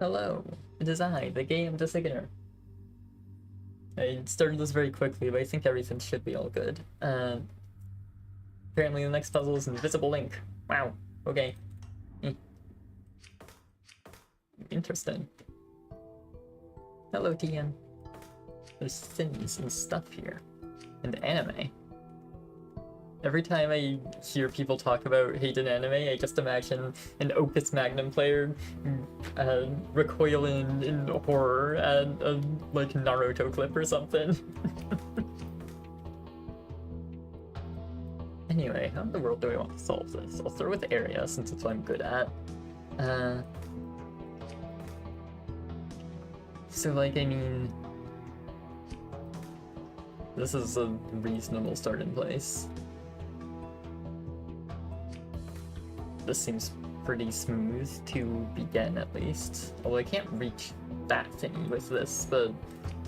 Hello, it is I, the game designer. I started this very quickly, but I think everything should be all good. Apparently the next puzzle is Invisible Link. Wow, okay. Interesting. Hello, TN. There's things and stuff here. And anime. Every time I hear people talk about hated anime, I just imagine an Opus Magnum player recoiling in horror at a like Naruto clip or something. Anyway, how in the world do I want to solve this? I'll start with area since it's what I'm good at. So like, I mean, this is a reasonable starting place. This seems pretty smooth to begin, at least. Although I can't reach that thingy with this, but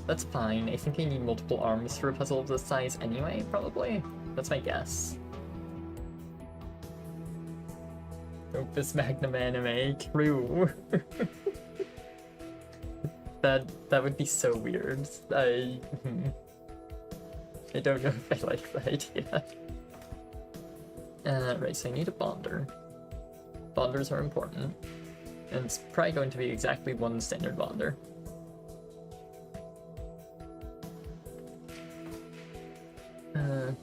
that's fine. I think I need multiple arms for a puzzle of this size anyway, probably. That's my guess. Opus Magnum anime, true. That would be so weird. I don't know if I like the idea. Right, so I need a bonder. Bonders are important, and it's probably going to be exactly one standard bonder. I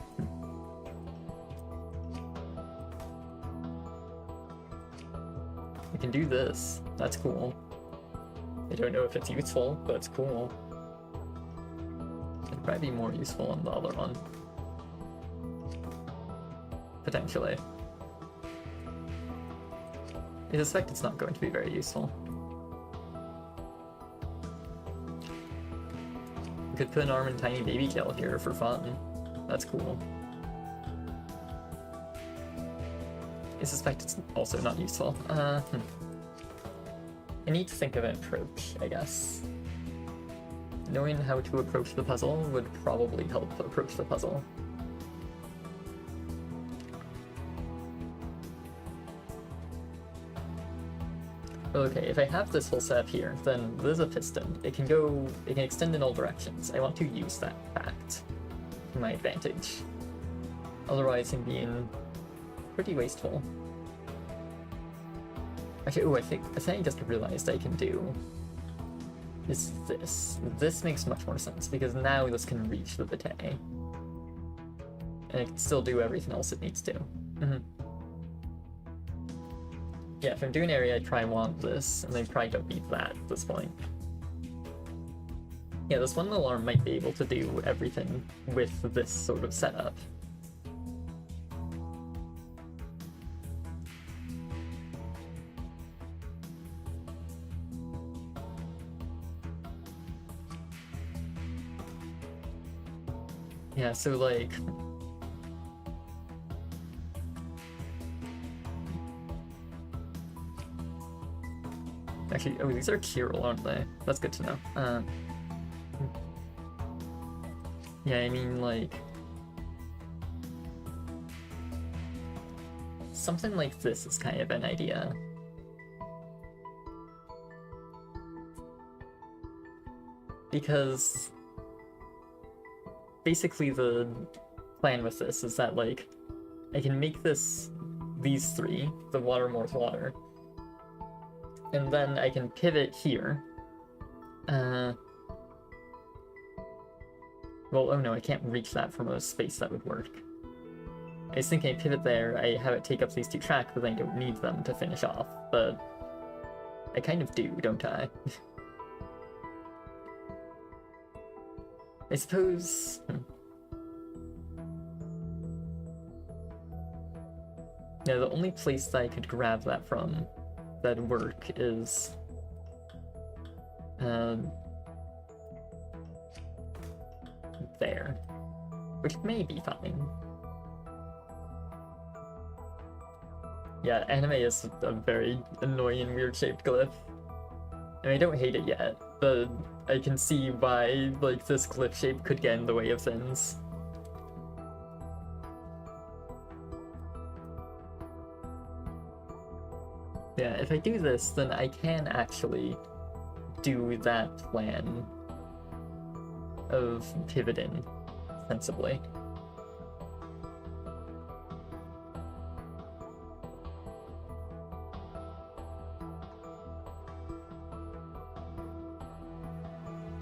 can do this. That's cool. I don't know if it's useful, but it's cool. It'd probably be more useful on the other one. Potentially. I suspect it's not going to be very useful. We could put an arm and tiny baby tail here for fun. That's cool. I suspect it's also not useful. I need to think of an approach, I guess. Knowing how to approach the puzzle would probably help approach the puzzle. Okay, if I have this whole setup here, then there's a piston. It can extend in all directions. I want to use that fact to my advantage. Otherwise, I'm being pretty wasteful. Actually, I think I just realized I can do is this. This makes much more sense, because now this can reach the vitae. And it can still do everything else it needs to. Yeah, if I'm doing area, I probably want this, and I probably don't need that at this point. Yeah, this one alarm might be able to do everything with this sort of setup. Yeah, so like... Actually, oh, these are Kirill, aren't they? That's good to know. Yeah, I mean, like... something like this is kind of an idea. Because... basically the plan with this is that, like, I can make these three, the water, morph, water, and then I can pivot here. Well, oh no, I can't reach that from a space that would work. I was thinking I pivot there, I have it take up these two tracks, but then I don't need them to finish off, but I kind of do, don't I? I suppose... Yeah, the only place that I could grab that from that'd work is... there. Which may be fine. Yeah, anime is a very annoying, weird-shaped glyph. And I don't hate it yet, but I can see why, like, this glyph shape could get in the way of things. Yeah, if I do this, then I can actually do that plan of pivoting sensibly.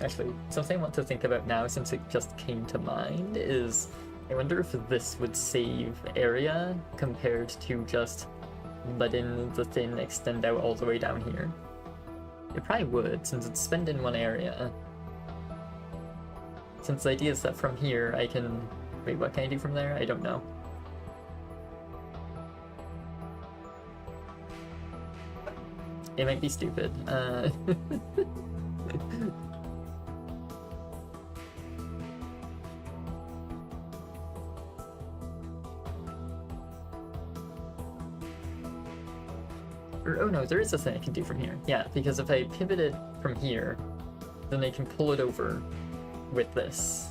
Actually, something I want to think about now, since it just came to mind, is I wonder if this would save area compared to just letting the thing extend out all the way down here. It probably would, since it's spent in one area. Since the idea is that from here I can... Wait, what can I do from there? I don't know. It might be stupid. Oh no, there is a thing I can do from here. Yeah, because if I pivot it from here, then I can pull it over with this.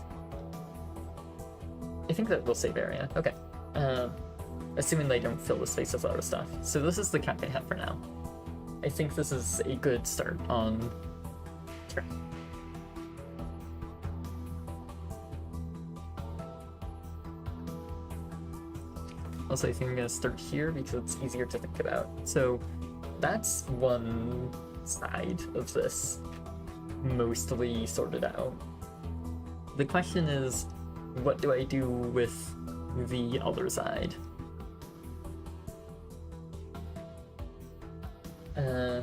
I think that will save area. Okay. Assuming they don't fill the space with other stuff. So this is the cap I have for now. I think this is a good start on... Sure. Also, I think I'm gonna start here because it's easier to think about. So that's one side of this mostly sorted out. The question is, what do I do with the other side? I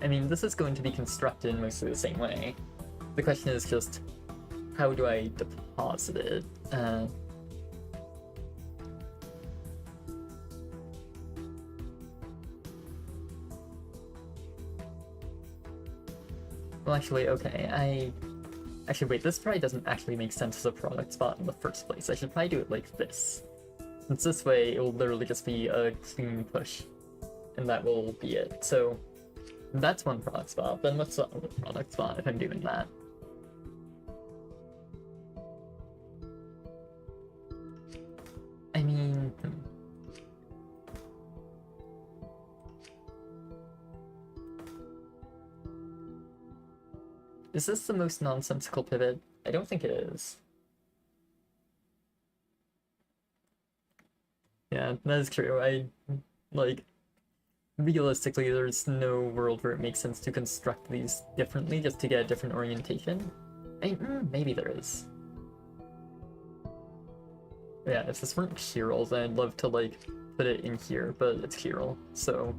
mean, this is going to be constructed mostly the same way. The question is just, how do I deposit it? Well, actually, okay, Actually, wait, this probably doesn't actually make sense as a product spot in the first place. I should probably do it like this. Since this way, it will literally just be a clean push. And that will be it. So, that's one product spot. Then what's the other product spot if I'm doing that? I mean... Is this the most nonsensical pivot? I don't think it is. Yeah, that is true. Realistically, there's no world where it makes sense to construct these differently just to get a different orientation. Maybe there is. Yeah, if this weren't Chiral, then I'd love to, put it in here, but it's Chiral, so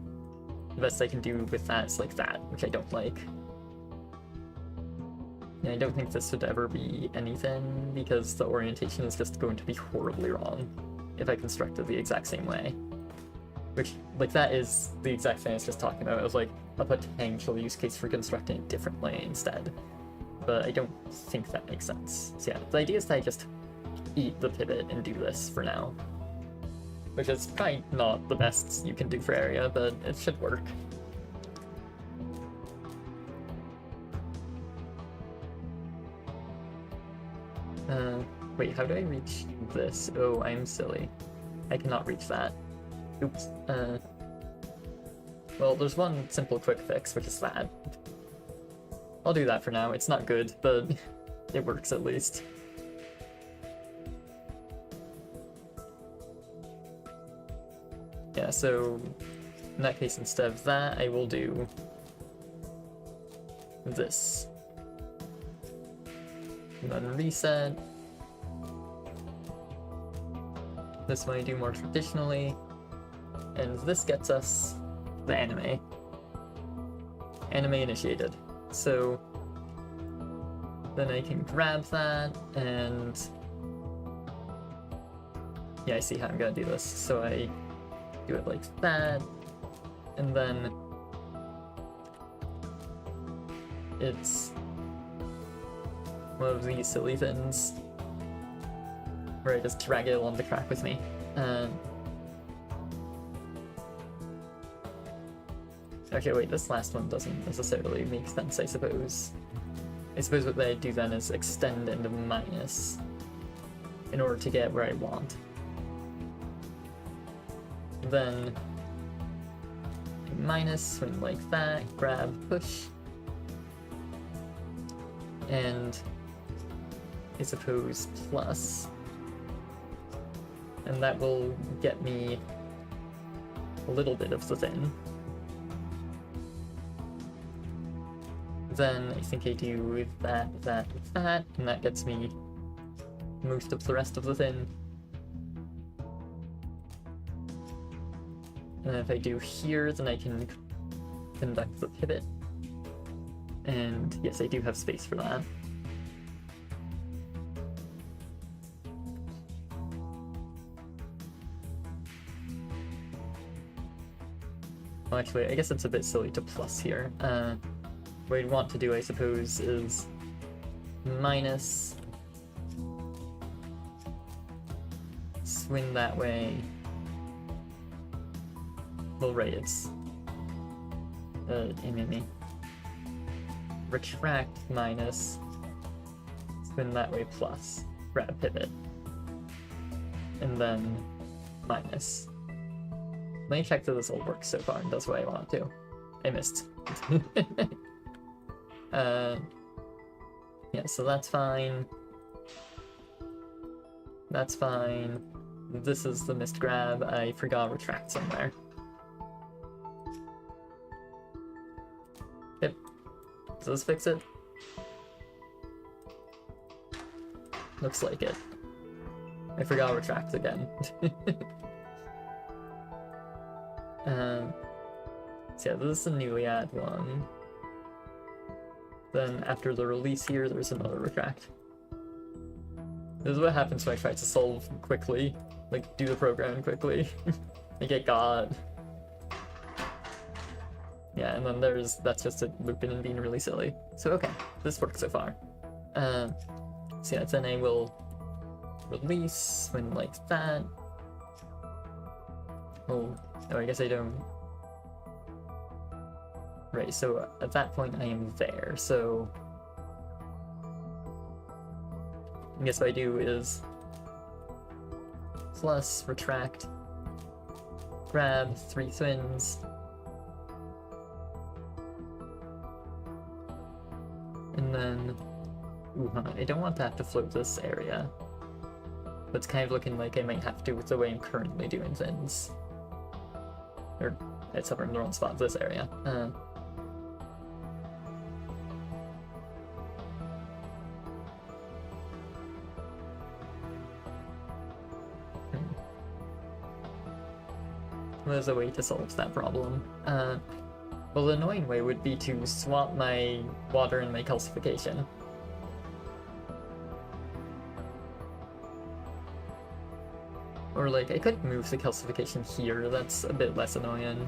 the best I can do with that is like that, which I don't like. And I don't think this would ever be anything, because the orientation is just going to be horribly wrong if I construct it the exact same way. Which, that is the exact thing I was just talking about. It was a potential use case for constructing it differently instead. But I don't think that makes sense. So yeah, the idea is that I just eat the pivot and do this for now. Which is probably not the best you can do for area, but it should work. Wait, how do I reach this? Oh, I'm silly. I cannot reach that. Oops. Well, there's one simple quick fix, which is that. I'll do that for now. It's not good, but it works at least. Yeah, so in that case, instead of that, I will do this. And then reset. This one I do more traditionally. And this gets us the anime. Anime initiated. So then I can grab that and yeah, I see how I'm gonna do this. So I do it like that, and then it's one of these silly things where I just drag it along the track with me. Okay, wait, this last one doesn't necessarily make sense, I suppose. I suppose what I do then is extend into minus in order to get where I want. Then I minus, swing like that, grab, push. And I suppose plus. And that will get me a little bit of the thin. Then I think I do that, and that gets me most of the rest of the thin. And if I do here, then I can conduct the pivot. And yes, I do have space for that. Well, actually, I guess it's a bit silly to plus here. What I'd want to do, I suppose, is minus, swing that way. Well, right, it's retract minus, spin that way plus, grab pivot, and then minus. Let me check that this all works so far and does what I want to. I missed. Yeah, so that's fine. That's fine. This is the missed grab. I forgot retract somewhere. Yep. Does this fix it? Looks like it. I forgot retract again. So yeah, this is the newly add one. Then after the release here, there's another retract. This is what happens when I try to solve quickly, like do the programming quickly. I get God. Yeah, and then that's just it looping and being really silly. So okay, this works so far. So yeah, then I will release when like that. Oh, I guess I don't. Right, so at that point I am there, so I guess what I do is plus, retract, grab, 3 twins, and then, I don't want to have to float this area, but it's kind of looking like I might have to with the way I'm currently doing things. Or, except I'm in the wrong spot, this area. There's a way to solve that problem. Well, the annoying way would be to swap my water and my calcification. Or like, I could move the calcification here, that's a bit less annoying.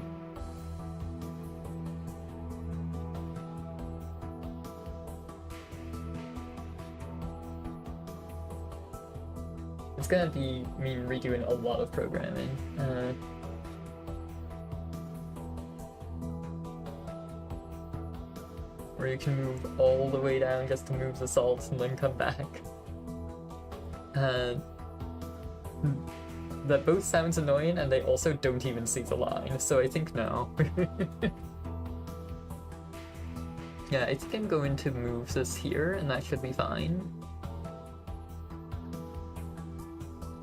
It's gonna mean redoing a lot of programming. Where you can move all the way down just to move the salts and then come back. That both sounds annoying and they also don't even see the line, so I think no. Yeah, I think I'm going to move this here and that should be fine.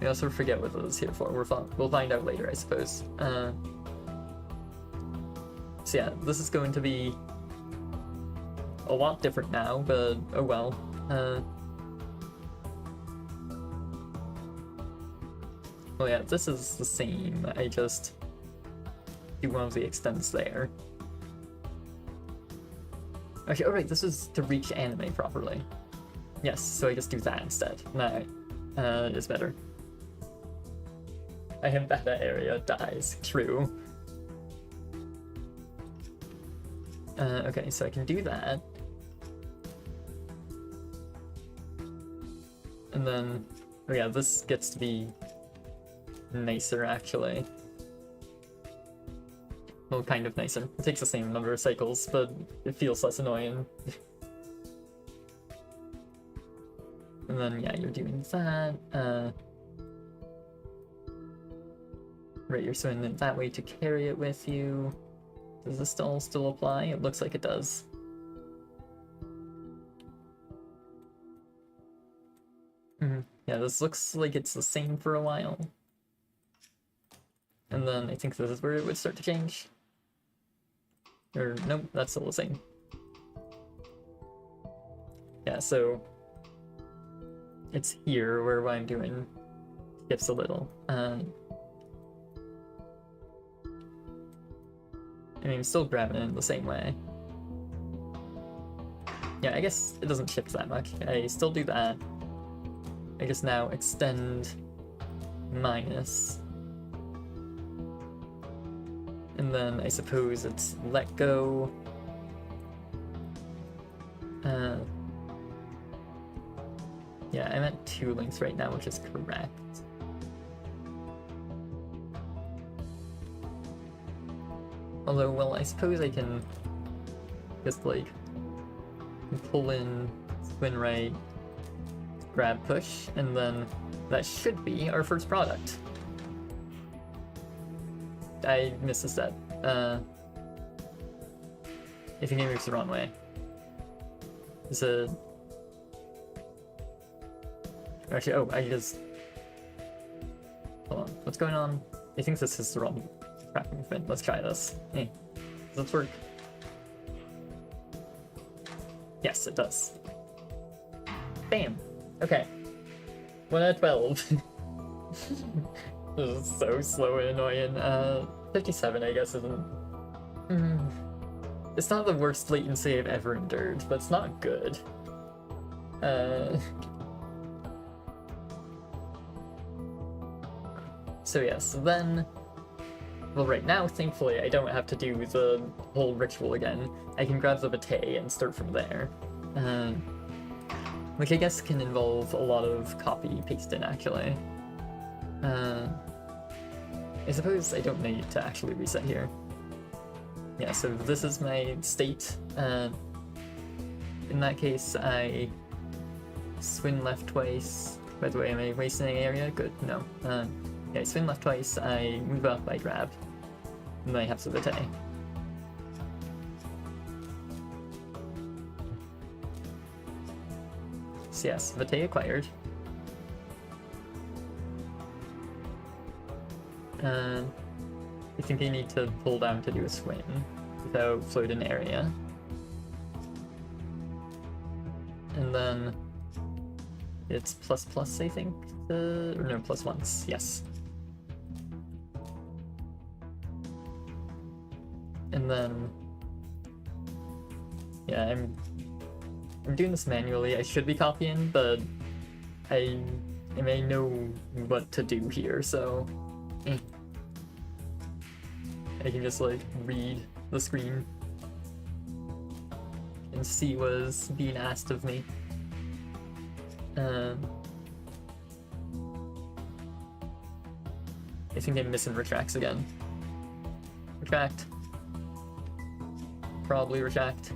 I also forget what this is here for. We'll find out later, I suppose. So yeah, this is going to be a lot different now, but oh well. Well yeah, this is the same, I just do one of the extents there. Okay, alright, this is to reach anime properly. Yes, so I just do that instead. No, it's better. I am beta area dies, true. Okay, so I can do that. And then, oh yeah, this gets to be nicer actually. Well, kind of nicer. It takes the same number of cycles, but it feels less annoying. And then, yeah, you're doing that. Right, you're swinging it that way to carry it with you. Does this still apply? It looks like it does. Yeah, this looks like it's the same for a while. And then I think this is where it would start to change. Or, nope, that's still the same. Yeah, so it's here where I'm doing shifts a little. I mean, I'm still grabbing it in the same way. Yeah, I guess it doesn't shift that much. I still do that. I just now extend minus. And then I suppose it's let go. Yeah, I'm at 2 lengths right now, which is correct. Although, well, I suppose I can just, like, pull in, spin right, grab push, and then that should be our first product. I missed a step. I think it moves the wrong way. Is it... Actually, oh, I just... Hold on, what's going on? I think this is the wrong track movement. Let's try this. Hey, does this work? Yes, it does. Bam! Okay. 1 out of 12. This is so slow and annoying. 57, I guess, isn't... It's not the worst latency I've ever endured, but it's not good. So yes, then... Well, right now, thankfully, I don't have to do the whole ritual again. I can grab the vitae and start from there. Which I guess can involve a lot of copy-pasting, actually. I suppose I don't need to actually reset here. Yeah, so this is my state. In that case, I swing left twice. By the way, am I wasting any area? Good, no. Yeah, I swing left twice, I move up, I grab. And then I have the vitae. So yes, vitae acquired. I think I need to pull down to do a swing without floating area. And then it's ++, I think? Or no, +1s, yes. And then, yeah, I'm doing this manually. I should be copying, but I may know what to do here, so I can just like read the screen and see what is being asked of me. I think I'm missing retracts again. Retract. Probably retract.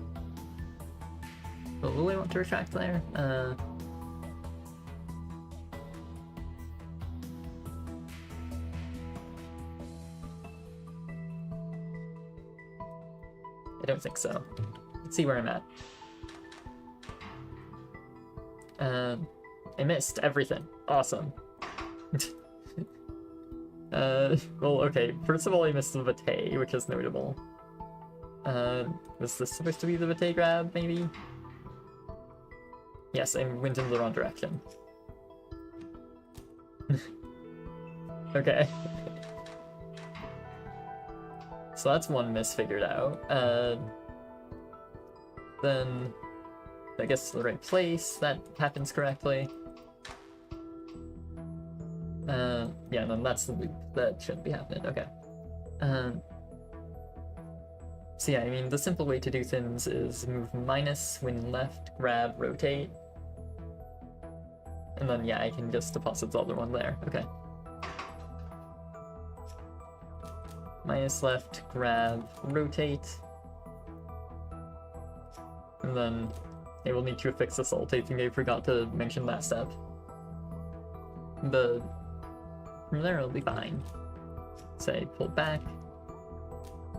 But will I want to retract there? I don't think so. Let's see where I'm at. I missed everything. Awesome. Well, okay. First of all, I missed the vitae, which is notable. Was this supposed to be the vitae grab, maybe? Yes, I went in the wrong direction. Okay. So that's one miss figured out. Then I guess the right place, that happens correctly. Yeah, then that's the loop that shouldn't be happening. Okay. So yeah, I mean, the simple way to do things is move minus, when left, grab, rotate. And then, yeah, I can just deposit the other one there. Okay. Minus left, grab, rotate. And then I will need to affix the salt. I think I forgot to mention that step. But from there, it'll be fine. Say, pull back,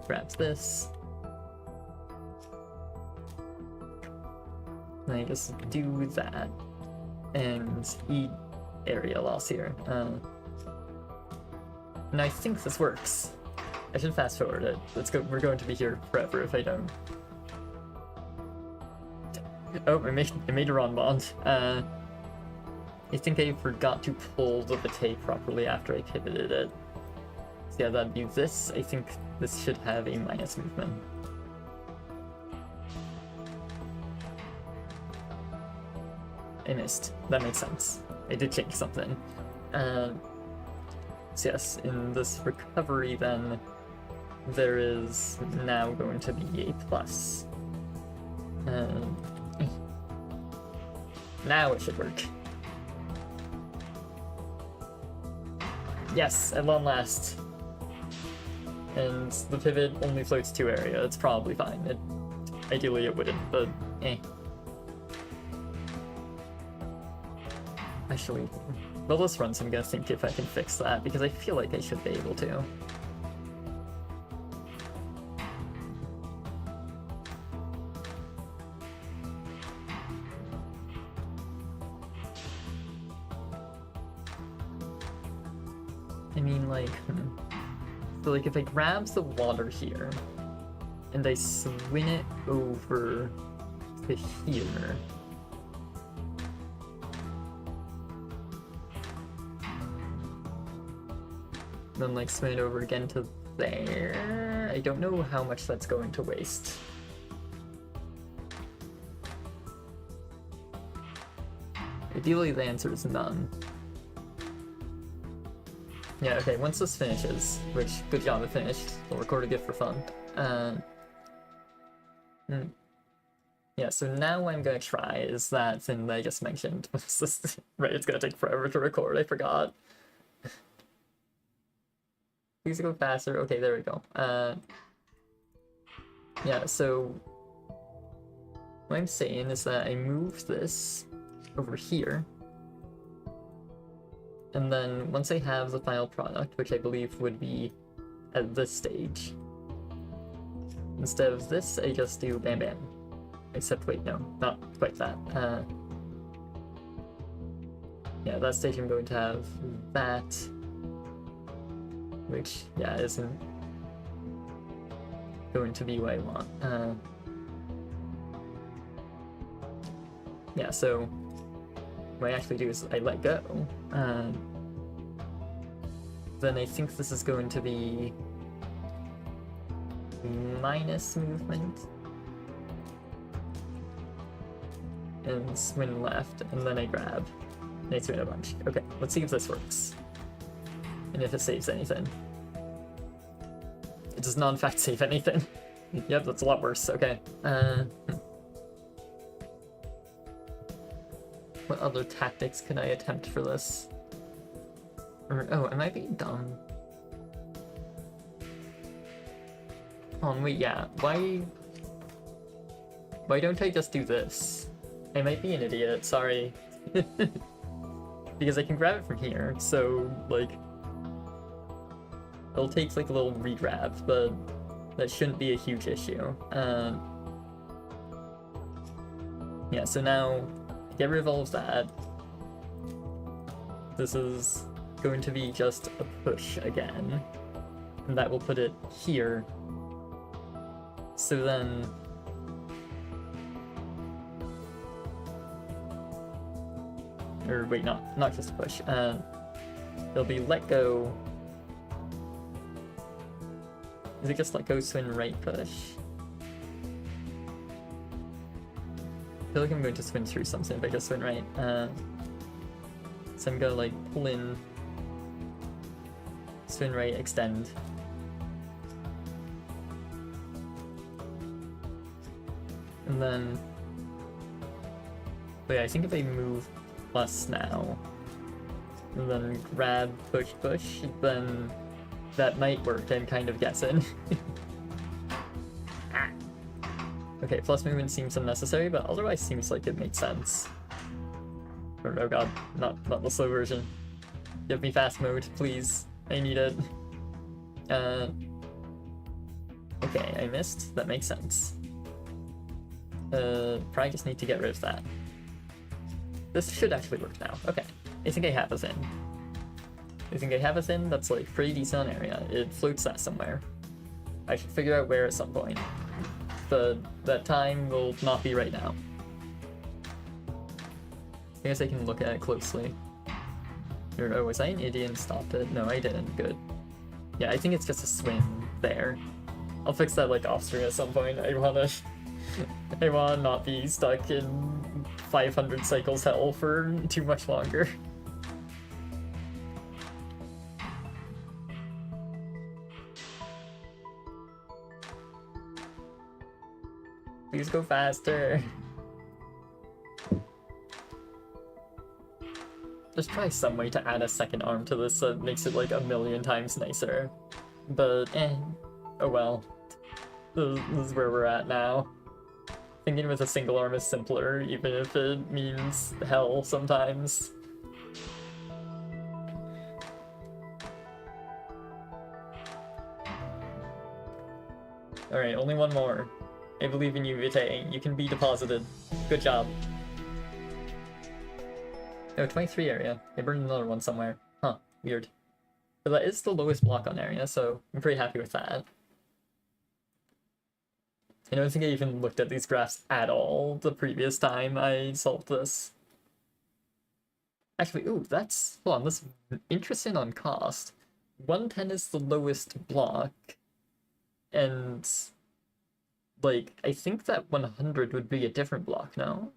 grabs this, And I just do that and eat area loss here. And I think this works. I should fast forward it. Let's go. We're going to be here forever if I don't. Oh, I made a wrong bond. I think I forgot to pull the bate properly after I pivoted it. So yeah, that'd be this. I think this should have a minus movement. I missed. That makes sense. I did change something. So yes, in this recovery then, there is now going to be a plus. Now it should work. Yes, at long last. And the pivot only floats 2 area. It's probably fine. Ideally it wouldn't, but eh. Actually, well, let's run some guess, think if I can fix that, because I feel like I should be able to. I mean, like, so like if I grab the water here, and I swing it over to here, then like swing it over again to there. I don't know how much that's going to waste. Ideally the answer is none. Yeah, okay, once this finishes, which, good job, it finished. I'll record a gift for fun. Yeah, so now what I'm gonna try is that thing that I just mentioned. Right, it's gonna take forever to record, I forgot. Please go faster. Okay, there we go. Yeah, so what I'm saying is that I move this over here, and then once I have the final product, which I believe would be at this stage, instead of this, I just do bam bam. Except, wait, no, not quite that. Yeah, that stage I'm going to have that, which, yeah, isn't going to be what I want. Yeah, so what I actually do is I let go. Then I think this is going to be minus movement. And swing left, and then I grab. And I swing a bunch. Okay, let's see if this works. And if it saves anything. It does not in fact save anything. Yep, that's a lot worse. Okay. What other tactics can I attempt for this? Or, oh, am I being dumb? Oh, wait, yeah. Why don't I just do this? I might be an idiot, sorry. Because I can grab it from here, so, like, it'll take, like, a little re-grab, but that shouldn't be a huge issue. Yeah, so now, to get rid of all of that, this is going to be just a push again, and that will put it here. So then, or wait, not just a push. It'll be let go. Is it just let go, swing, right, push? I feel like I'm going to swing through something if I just swing right. So I'm gonna like pull in, swing right, extend. And then, wait, I think if I move plus now, and then grab, push, then that might work, I'm kind of guessing. Ah. Okay, plus movement seems unnecessary, but otherwise seems like it makes sense. Or, oh god, not the slow version. Give me fast mode, please. I need it. Okay, I missed. That makes sense. Probably just need to get rid of that. This should actually work now. Okay. I think I have us in. I think I have us in. That's like pretty decent on area. It floats that somewhere. I should figure out where at some point. But that time will not be right now. I guess I can look at it closely. Oh, was I an idiot and stopped it? No, I didn't. Good. Yeah, I think it's just a swim there. I'll fix that like off screen at some point. I wanna not be stuck in 500 cycles hell for too much longer. Please go faster. There's probably some way to add a second arm to this that makes it like a million times nicer. But oh well. This is where we're at now. Thinking with a single arm is simpler, even if it means hell sometimes. Alright, only one more. I believe in you, Vitae. You can be deposited. Good job. Oh, 23 area. I burned another one somewhere. Huh, weird. But that is the lowest block on area, so I'm pretty happy with that. I don't think I even looked at these graphs at all the previous time I solved this. Actually, ooh, that's... hold on, that's interesting on cost. 110 is the lowest block, and... like, I think that 100 would be a different block, no?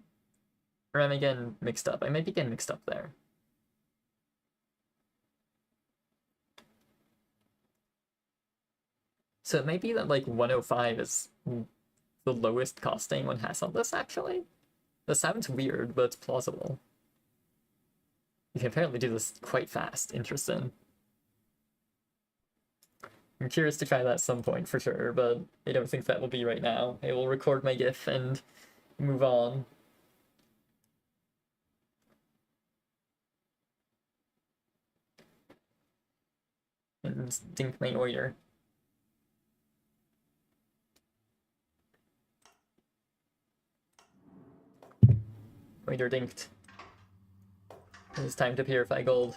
Or am I getting mixed up? I might be getting mixed up there. So it might be that, like, 105 is the lowest costing one has on this, actually? That sounds weird, but it's plausible. You can apparently do this quite fast. Interesting. I'm curious to try that at some point for sure, but I don't think that will be right now. I will record my GIF and move on. And dink my order. Order dinked. It's time to purify gold.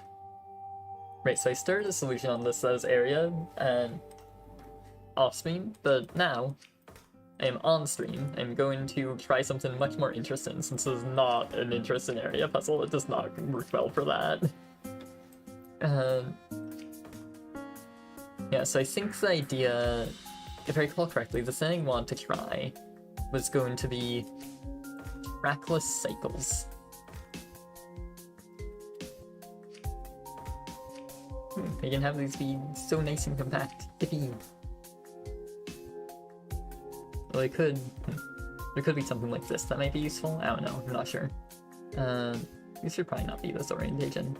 Right, so I started a solution on this as area and off stream, but now I am on stream. I'm going to try something much more interesting, since this is not an interesting area puzzle. It does not work well for that. Yeah, so I think the idea, if I recall correctly, the thing I want to try was going to be trackless cycles. I can have these be so nice and compact. Yippee! Well, it could... there could be something like this that might be useful. I don't know, I'm not sure. This should probably not be this orientation.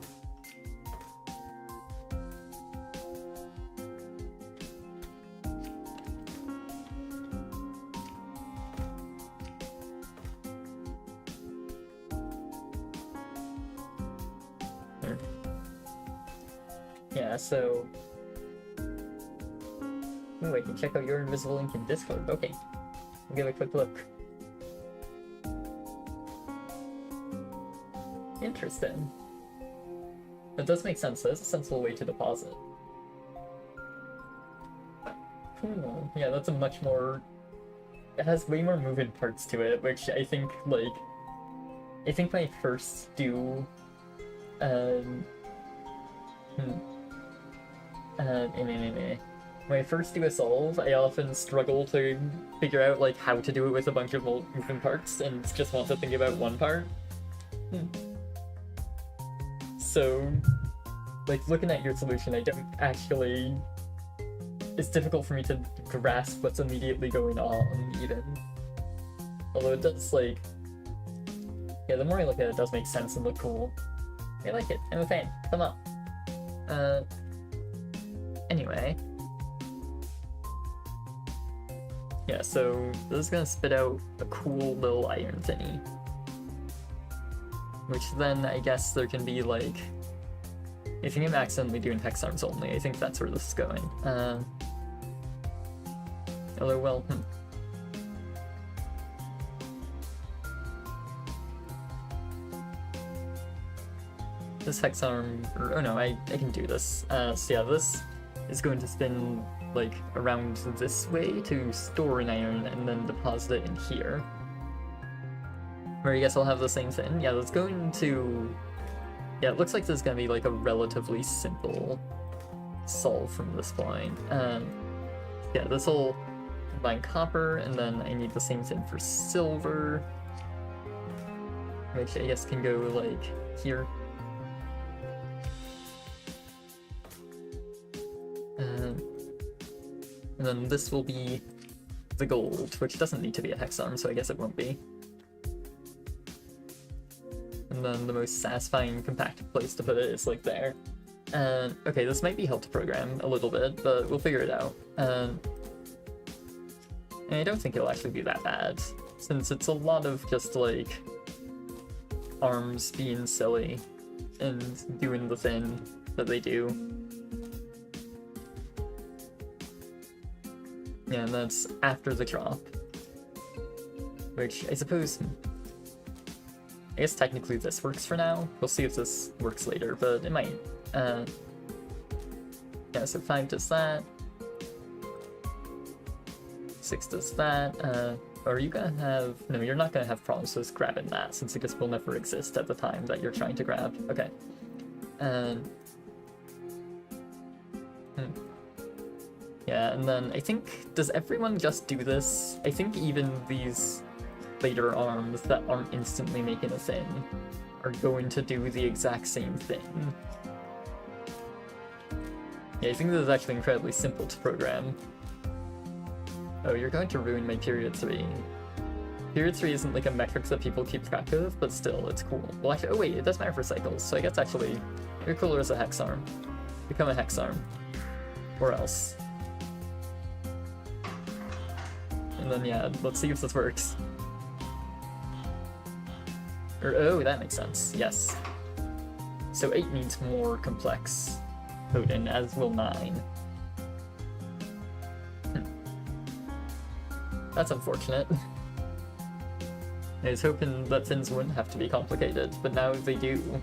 Yeah, so... ooh, I can check out your invisible link in Discord. Okay, we'll give a quick look. Interesting. That does make sense. That's a sensible way to deposit. Yeah, that's a much more... it has way more moving parts to it, which I think, like... I think when I first do... when I first do a solve, I often struggle to figure out like how to do it with a bunch of moving parts and just want to think about one part. So, like, looking at your solution, I don't actually... it's difficult for me to grasp what's immediately going on, even. Although it does, like... yeah, the more I look at it, it does make sense and look cool. I like it. I'm a fan. Come on. Anyway. Yeah, so this is gonna spit out a cool little iron thingy. Which then, I guess there can be, like... I think I'm accidentally doing hex arms only. I think that's where this is going. Although, well, this hex arm, or oh no, I can do this. So yeah, this is going to spin like around this way to store an iron and then deposit it in here. Where I guess I'll have the same thing. Yeah, that's going to... Yeah, it looks like this is going to be like a relatively simple solve from this point. Yeah, this will combine copper, and then I need the same thing for silver, which I guess can go like here. And then this will be the gold, which doesn't need to be a hex arm, so I guess it won't be. And then the most satisfying compacted place to put it is like there. And okay, this might be hard to program a little bit, but we'll figure it out. And I don't think it'll actually be that bad, since it's a lot of just like arms being silly and doing the thing that they do. Yeah, and that's after the drop, which I suppose... I guess technically this works for now. We'll see if this works later, but it might. Yeah, so 5 does that. 6 does that. Are you gonna have... No, you're not gonna have problems with grabbing that, since it just will never exist at the time that you're trying to grab. Okay. Yeah, and then I think... Does everyone just do this? I think even these later arms that aren't instantly making a thing are going to do the exact same thing. Yeah, I think this is actually incredibly simple to program. Oh, you're going to ruin my period 3. Period 3 isn't like a metric that people keep track of, but still, it's cool. Well, actually, oh wait, it does matter for cycles, so I guess actually, you're cooler as a hex arm. Become a hex arm. Or else. And then yeah, let's see if this works. Or, oh, that makes sense, yes. So 8 needs more complex coding, as will 9. That's unfortunate. I was hoping that things wouldn't have to be complicated, but now they do.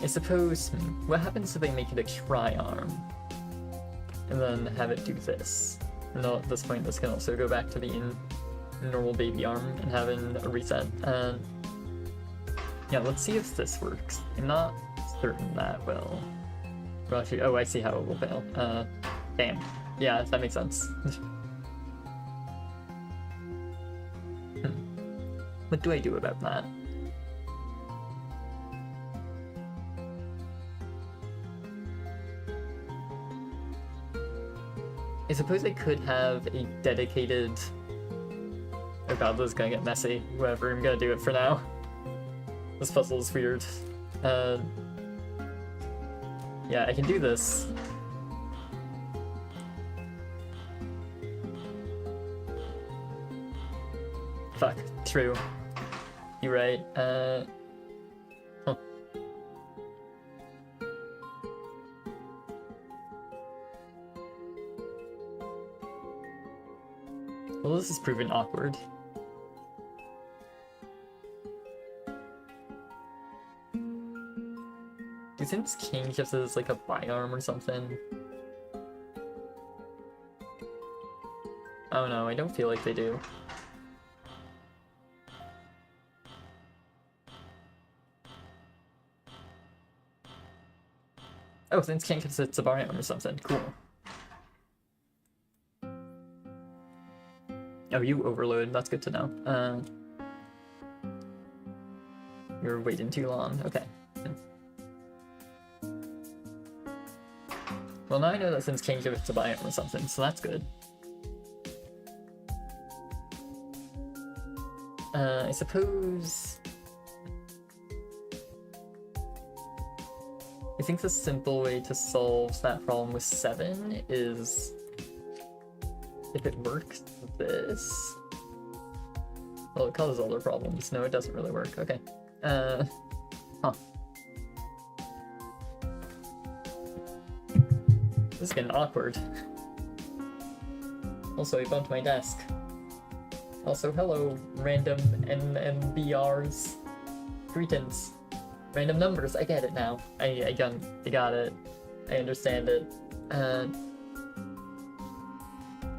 I suppose, what happens if they make it a tri-arm? And then have it do this? And at this point this can also go back to being a normal baby arm and having a reset. And yeah, let's see if this works. I'm not certain that will. Well, actually, oh, I see how it will fail. Damn. Yeah, that makes sense. What do I do about that? I suppose I could have a dedicated... Oh god, this is gonna get messy. Whatever, I'm gonna do it for now. This puzzle is weird. Yeah, I can do this. Fuck, true. You're right. Huh. Well, this is proven awkward. Do things change if there's like a bi-arm or something? Oh no, I don't feel like they do. Oh, things change if it's a bi-arm or something. Cool. Oh, you overload. That's good to know. You're waiting too long. Okay. Well, now I know that things change if it's a biome or something, so that's good. I suppose... I think the simple way to solve that problem with 7 is... if it works, this... Well, it causes other problems. No, it doesn't really work. Okay. Huh. This is getting awkward. Also, I bumped my desk. Also, hello, random NMBRs. Greetings. Random numbers, I get it now. I got it. I understand it.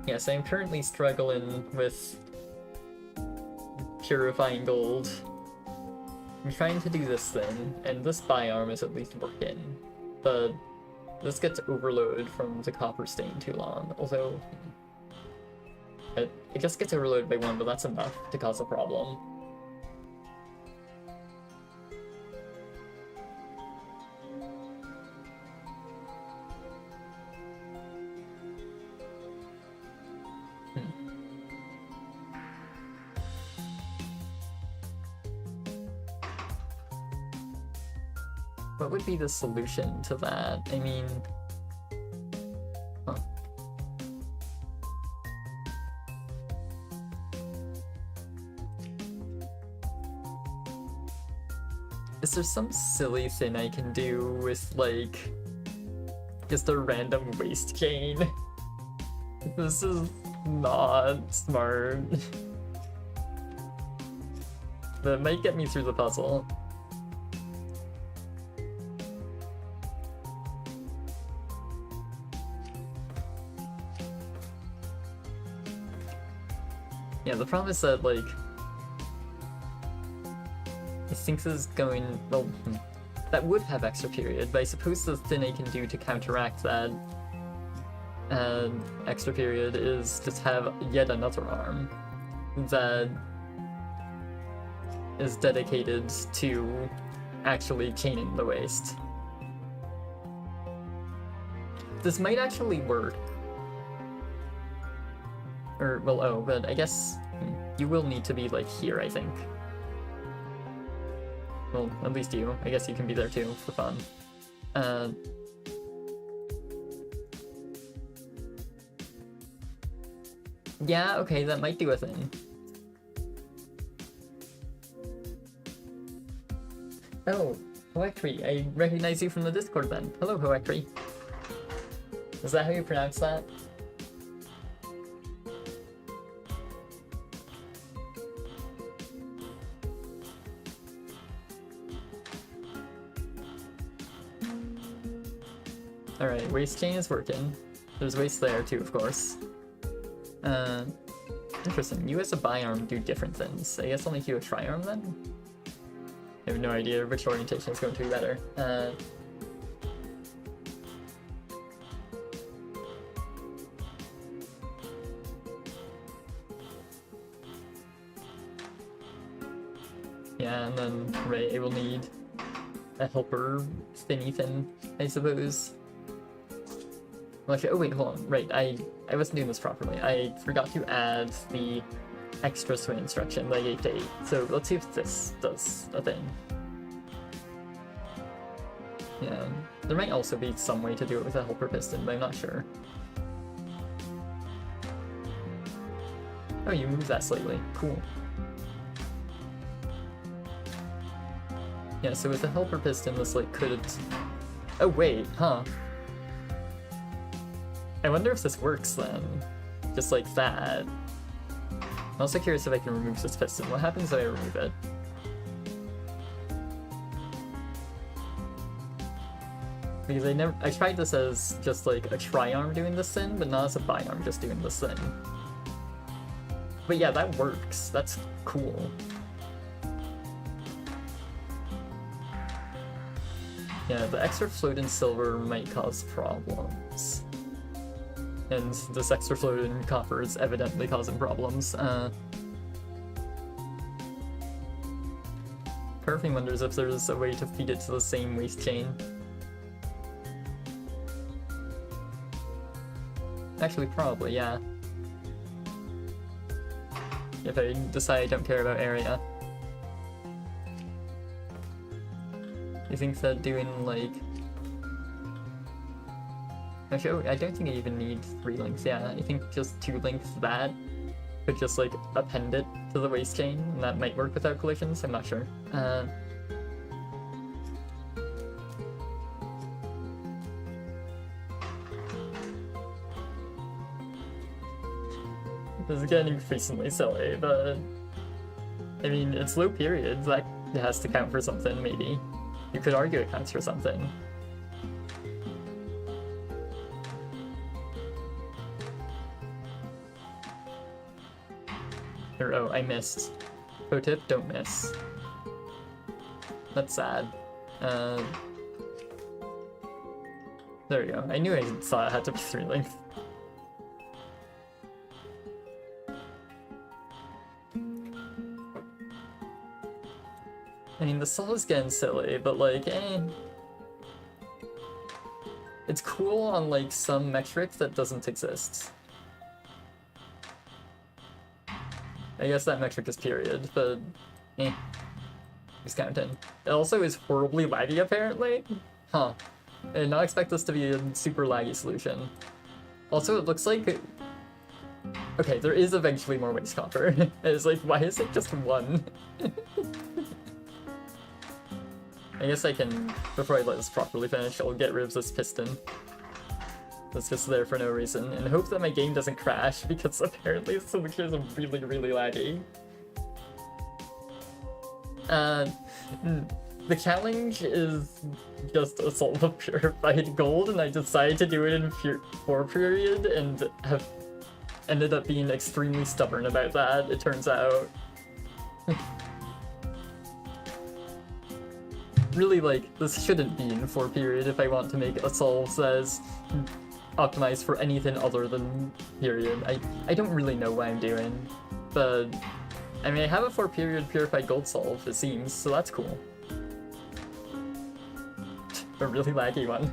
Yes, I'm currently struggling with purifying gold. I'm trying to do this thing, and this biarm is at least working, but this gets overloaded from the copper stain too long. Although it just gets overloaded by one, but that's enough to cause a problem. What would be the solution to that? I mean... Huh. Is there some silly thing I can do with, like, just a random waste chain? This is not smart. That might get me through the puzzle. Yeah, the problem is that, like, I think this is going, well, that would have extra period, but I suppose the thing I can do to counteract that extra period is just have yet another arm that is dedicated to actually chaining the waste. This might actually work. Or, well, oh, but I guess you will need to be, like, here, I think. Well, at least you. I guess you can be there too, for fun. Yeah, okay, that might do a thing. Oh, Hoekri, I recognize you from the Discord then. Hello, Hoekri. Is that how you pronounce that? Alright, waste chain is working. There's waste there too, of course. Interesting. You as a biarm do different things. I guess I'll make you a triarm then? I have no idea which orientation is going to be better. Yeah, and then Ray will need a helper thingy thing, I suppose. Well, actually, oh wait, hold on. Right, I wasn't doing this properly. I forgot to add the extra swing instruction that I gave to 8. So let's see if this does a thing. Yeah, there might also be some way to do it with a helper piston, but I'm not sure. Oh, you moved that slightly. Cool. Yeah, so with the helper piston, this, like, could... Oh, wait, huh. I wonder if this works, then. Just like that. I'm also curious if I can remove this piston. What happens if I remove it? Because I tried this as just, like, a tri-arm doing this thing, but not as a bi-arm just doing this thing. But yeah, that works. That's cool. Yeah, the extra float in silver might cause problems. And this extra float in copper is evidently causing problems. Part of me wonders if there's a way to feed it to the same waste chain. Actually, probably, yeah. If I decide I don't care about area. You think that doing, like... Actually, I don't think I even need 3 links, yeah. I think just 2 links that could just, like, append it to the waste chain, and that might work without collisions, I'm not sure. This is getting increasingly silly, but I mean, it's low periods, that has to count for something, maybe. You could argue it counts for something. Or, oh, I missed. Pro tip, don't miss. That's sad. There we go. I knew I saw it had to be 3 length. I mean, the saw is getting silly, but like, it's cool on like some metric that doesn't exist. I guess that metric is period, but who's counting? It also is horribly laggy, apparently. Huh. I did not expect this to be a super laggy solution. Also, it looks like... Okay, there is eventually more waste copper. It's like, why is it just 1? I guess I can, before I let this properly finish, I'll get rid of this piston. That's just there for no reason, and hope that my game doesn't crash, because apparently the solution is really, really laggy. The challenge is just a solve of purified gold, and I decided to do it in 4 period, and have ended up being extremely stubborn about that, it turns out. Really, like, this shouldn't be in 4 period if I want to make a solve that is optimized for anything other than period. I don't really know what I'm doing, but I mean, I have a 4 period purified gold solve, it seems, so that's cool. A really laggy one.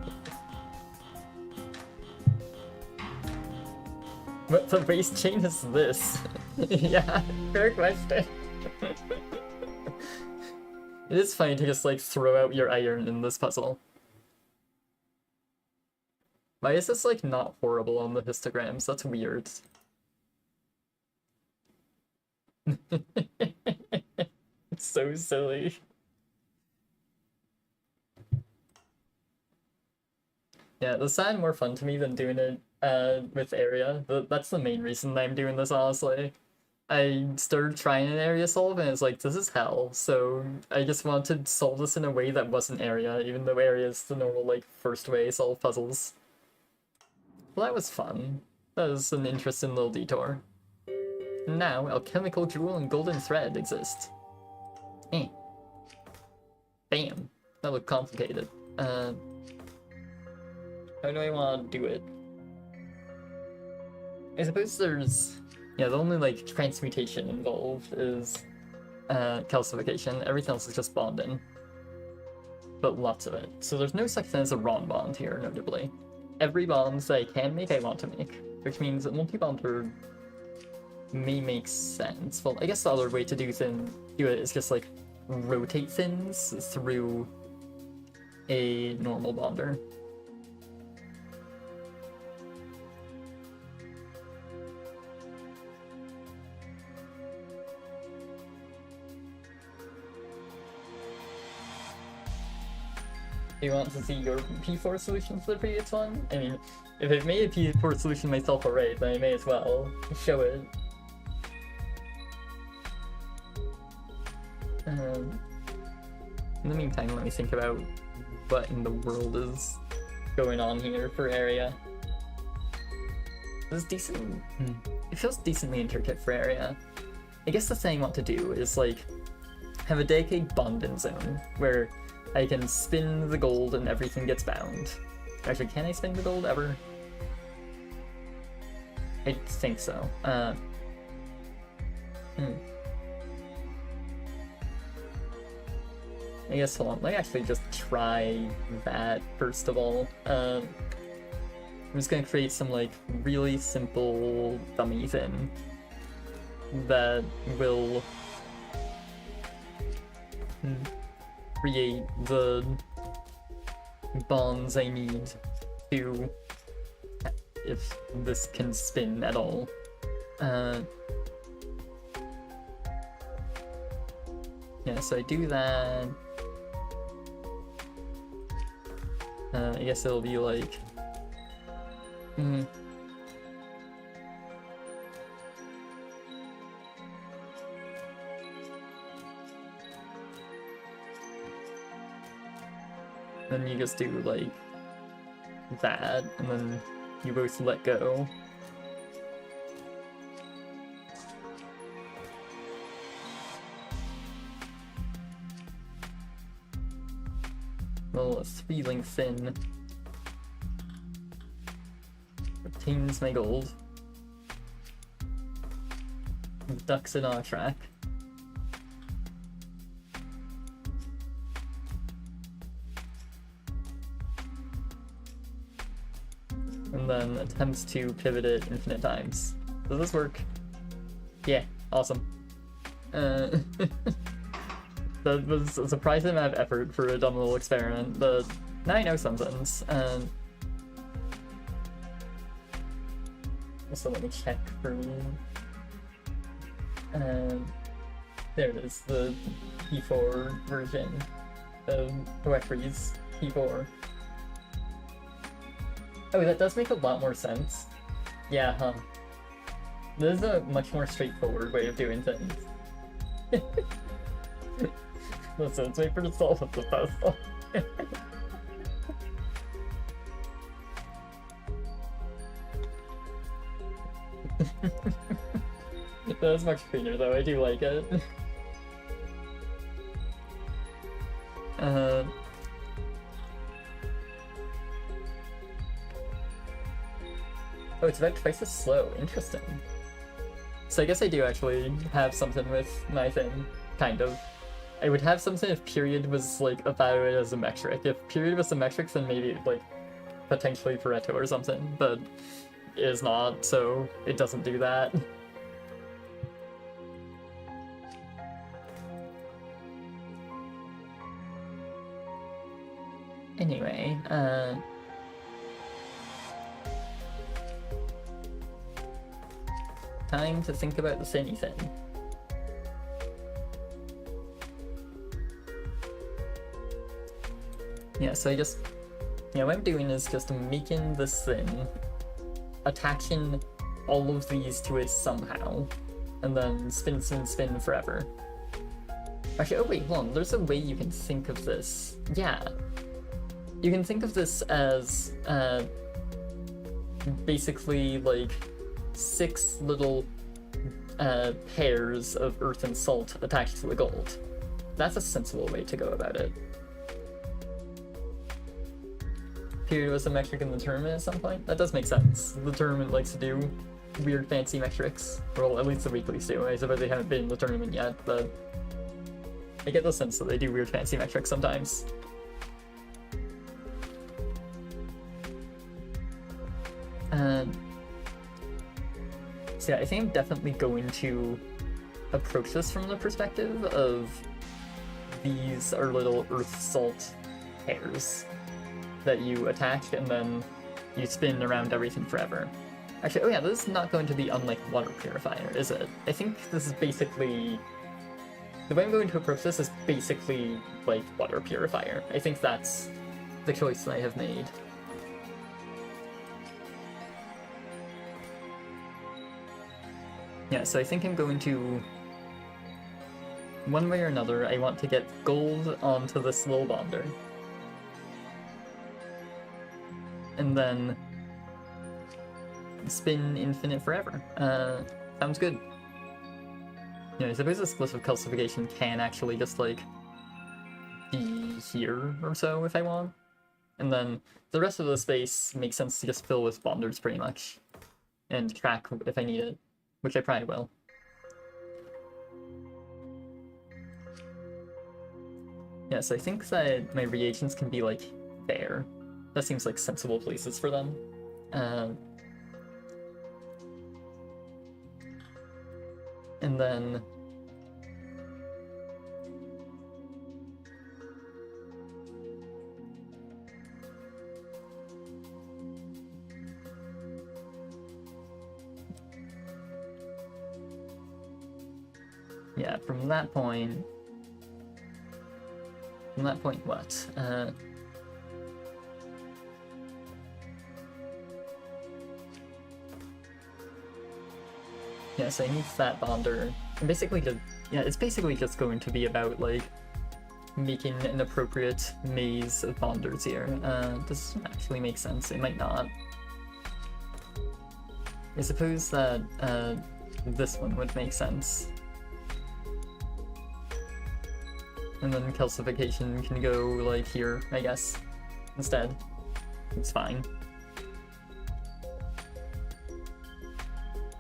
What the waste chain is this? Yeah, fair question. It is funny to just like throw out your iron in this puzzle. Why is this like not horrible on the histograms? That's weird. It's so silly. Yeah, this sounded more fun to me than doing it with area. That's the main reason I'm doing this, honestly. I started trying an area solve and it's like, this is hell, so I just wanted to solve this in a way that wasn't area, even though area is the normal, like, first way solve puzzles. Well, that was fun. That was an interesting little detour. Now, alchemical jewel and golden thread exist. Bam. That looked complicated. How do I want to do it? I suppose there's... Yeah, the only, like, transmutation involved is calcification. Everything else is just bonding. But lots of it. So there's no such thing as a wrong bond here, notably. Every bond that I can make, I want to make. Which means that multi-bonder may make sense. Well, I guess the other way to do it is just, like, rotate things through a normal bonder. Do you want to see your P4 solution for the previous one? I mean, if I've made a P4 solution myself already, then I may as well show it. In the meantime, let me think about what in the world is going on here for area. This is decent. It feels decently intricate for area. I guess the thing I want to do is, like, have a dedicated bonding zone where I can spin the gold and everything gets bound. Actually, can I spin the gold ever? I think so. I guess, hold on, let me actually just try that first of all. I'm just gonna create some, like, really simple dummy thing that will create the bonds I need to, if this can spin at all. Yeah, so I do that. I guess it'll be like... Then you just do, like, that, and then you both let go. Well, 3-link fin retains my gold. Ducks in our track. And then attempts to pivot it infinite times. Does this work? Yeah, awesome. That was a surprising amount of effort for a dumb little experiment, but now I know some things. So let me check for there it is, the P4 version of Poetry's P4. Oh, that does make a lot more sense. Yeah, huh. This is a much more straightforward way of doing things. Listen, let's wait for the solve of the puzzle. That was much cleaner though, I do like it. Oh, it's about twice as slow. Interesting. So I guess I do actually have something with my thing, kind of. I would have something if period was, like, evaluated as a metric. If period was a metric, then maybe, like, potentially Pareto or something, but it is not, so it doesn't do that. Anyway, time to think about the thinny thing. Yeah, so what I'm doing is just making this thing, attaching all of these to it somehow, and then spin, spin, spin forever. Actually, oh wait, hold on, there's a way you can think of this. Yeah. You can think of this as, basically, like, 6 little, pairs of earth and salt attached to the gold. That's a sensible way to go about it. Period was a metric in the tournament at some point? That does make sense. The tournament likes to do weird fancy metrics. Well, at least the weeklies do. I suppose they haven't been in the tournament yet, but I get the sense that they do weird fancy metrics sometimes. So yeah, I think I'm definitely going to approach this from the perspective of these are little earth salt pairs that you attach and then you spin around everything forever. Actually, oh yeah, this is not going to be unlike water purifier, is it? I think this is basically... The way I'm going to approach this is basically like water purifier. I think that's the choice that I have made. Yeah, so I think I'm going to... One way or another, I want to get gold onto this little bonder. And then spin infinite forever. Sounds good. I suppose this glyph of calcification can actually just, like, be here or so if I want. And then the rest of the space makes sense to just fill with bonders pretty much. And track if I need it, which I probably will. Yeah, so I think that my reagents can be, like, there. That seems like sensible places for them. And then... Yeah, from that point... From that point, what? Yeah, so I need that bonder. And basically just, yeah, it's basically just going to be about, like, making an appropriate maze of bonders here. Does this actually make sense? It might not. I suppose that this one would make sense. And then calcification can go, like, here, I guess, instead. It's fine.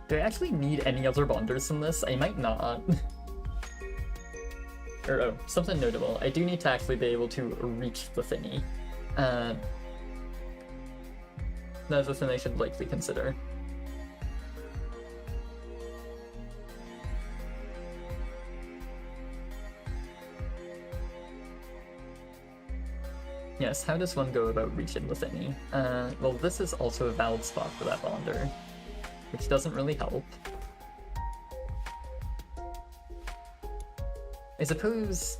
Do I actually need any other bonders than this? I might not. Or, oh, something notable. I do need to actually be able to reach the thingy. That's a thing I should likely consider. Yes, how does one go about reaching the thingy? Well, this is also a valid spot for that bonder, which doesn't really help. I suppose...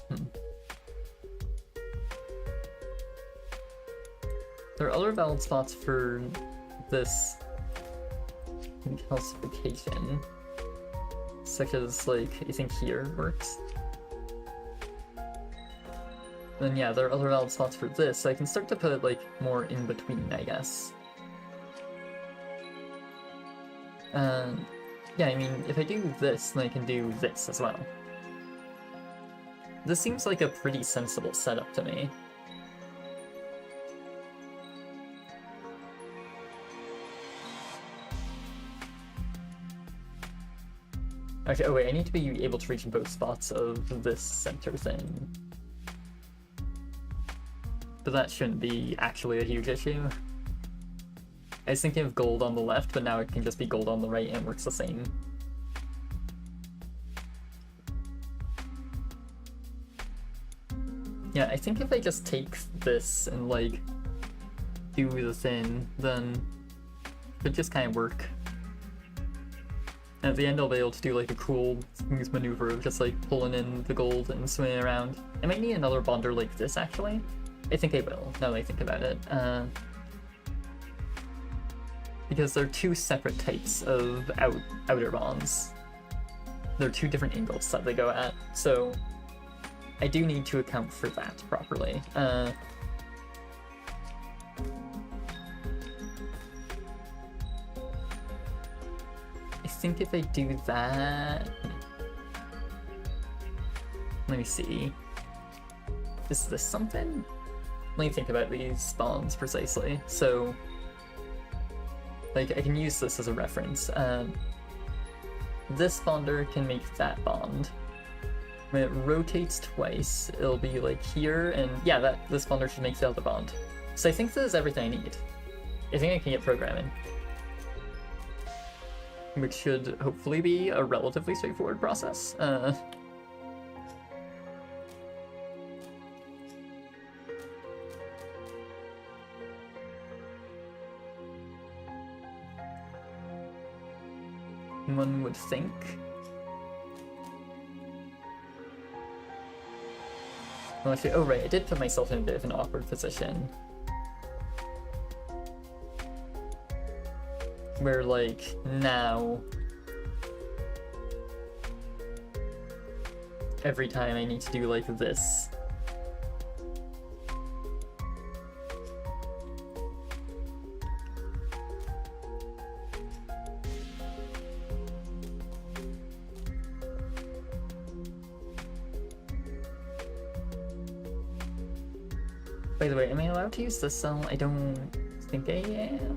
There are other valid spots for this calcification, such as, like, I think here works. Then yeah, there are other valid spots for this, so I can start to put, like, more in between, I guess. Yeah, I mean, if I do this, then I can do this as well. This seems like a pretty sensible setup to me. Okay, oh wait, I need to be able to reach both spots of this center thing. But that shouldn't be actually a huge issue. I was thinking of gold on the left, but now it can just be gold on the right and it works the same. Yeah, I think if I just take this and, like, do the thing, then it would just kind of work. And at the end I'll be able to do, like, a cool smooth maneuver of just, like, pulling in the gold and swinging around. I might need another bonder like this, actually. I think I will, now that I think about it. Because there are two separate types of outer bonds. There are two different angles that they go at, so I do need to account for that properly. I think if I do that... Let me see. Is this something? Let me think about these bonds precisely. So, like, I can use this as a reference. This bonder can make that bond. When it rotates twice, it'll be like here, and yeah, this bonder should make the other bond. So I think this is everything I need. I think I can get programming. Which should hopefully be a relatively straightforward process. One would think. Well, actually, oh right, I did put myself in a bit of an awkward position. Where, like, now... every time I need to do, like, this. By the way, am I allowed to use this cell? I don't think I am.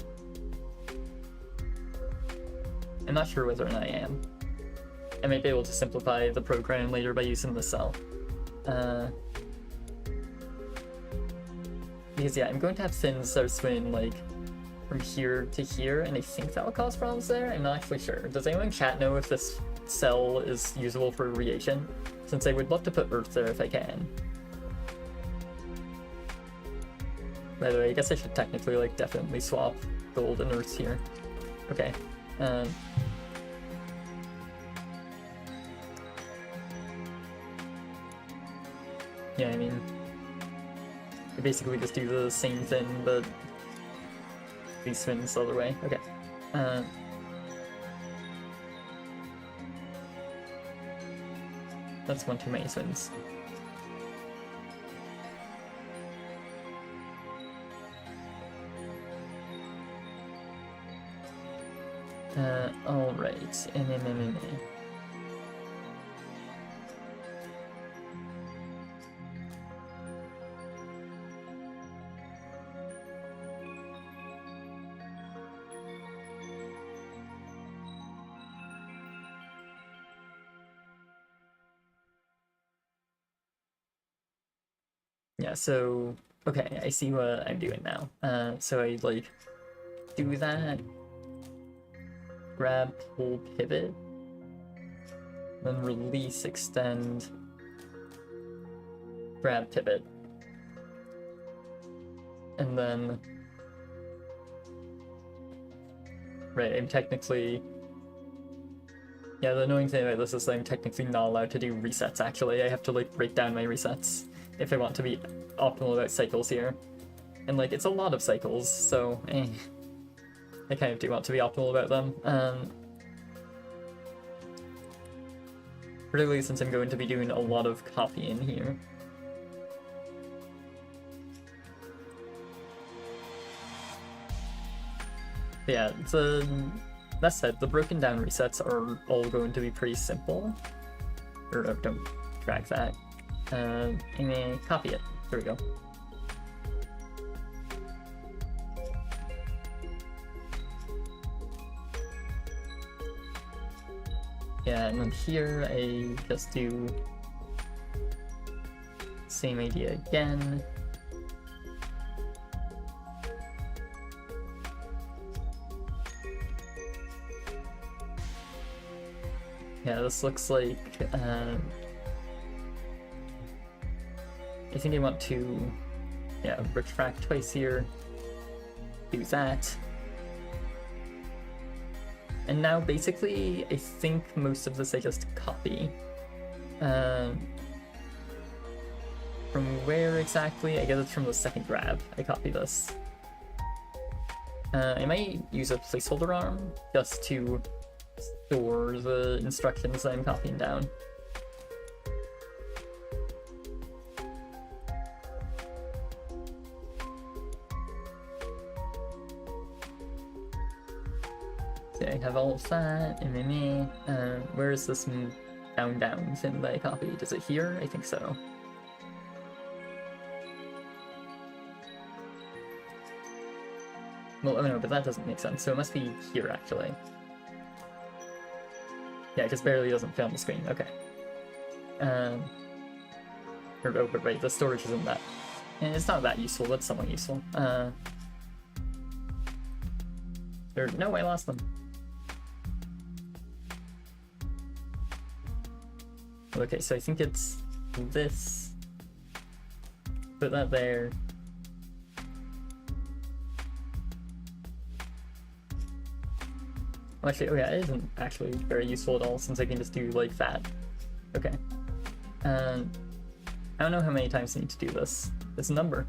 I'm not sure whether or not I am. I might be able to simplify the program later by using this cell. Because yeah, I'm going to have fins that are swinging, like, from here to here, and I think that'll cause problems there? I'm not actually sure. Does anyone in chat know if this cell is usable for irrigation? Since I would love to put earth there if I can. By the way, I guess I should technically, like, definitely swap gold and earth here. Okay. Yeah, I mean, I basically just do the same thing, but these spins the other way. Okay. That's one too many spins. Alright. Yeah, so, okay, I see what I'm doing now. So I, like, do that, grab, pull, pivot, then release, extend, grab, pivot. And then, right, I'm technically, yeah, the annoying thing about this is that I'm technically not allowed to do resets, actually. I have to, like, break down my resets if I want to be optimal about cycles here. And, like, it's a lot of cycles, so, I kind of do want to be optimal about them. Particularly since I'm going to be doing a lot of copying here. But yeah, that said, the broken down resets are all going to be pretty simple. Or don't drag that. And then copy it. There we go. Yeah, and then here I just do same idea again. Yeah, this looks like I think I want to, yeah, retract twice here, do that. And now basically, I think most of this I just copy. From where exactly? I guess it's from the second grab. I copy this. I might use a placeholder arm just to store the instructions I'm copying down. Okay, I have all of that, where is this down thing that I copied? Is it here? I think so. Well, oh no, but that doesn't make sense, so it must be here, actually. Yeah, it just barely doesn't fit on the screen, okay. Oh, but wait, the storage isn't that... It's not that useful, but somewhat useful. No, I lost them. Okay, so I think it's this. Put that there. Well, actually, oh yeah, it isn't actually very useful at all since I can just do like that. Okay. I don't know how many times I need to do this. It's a number.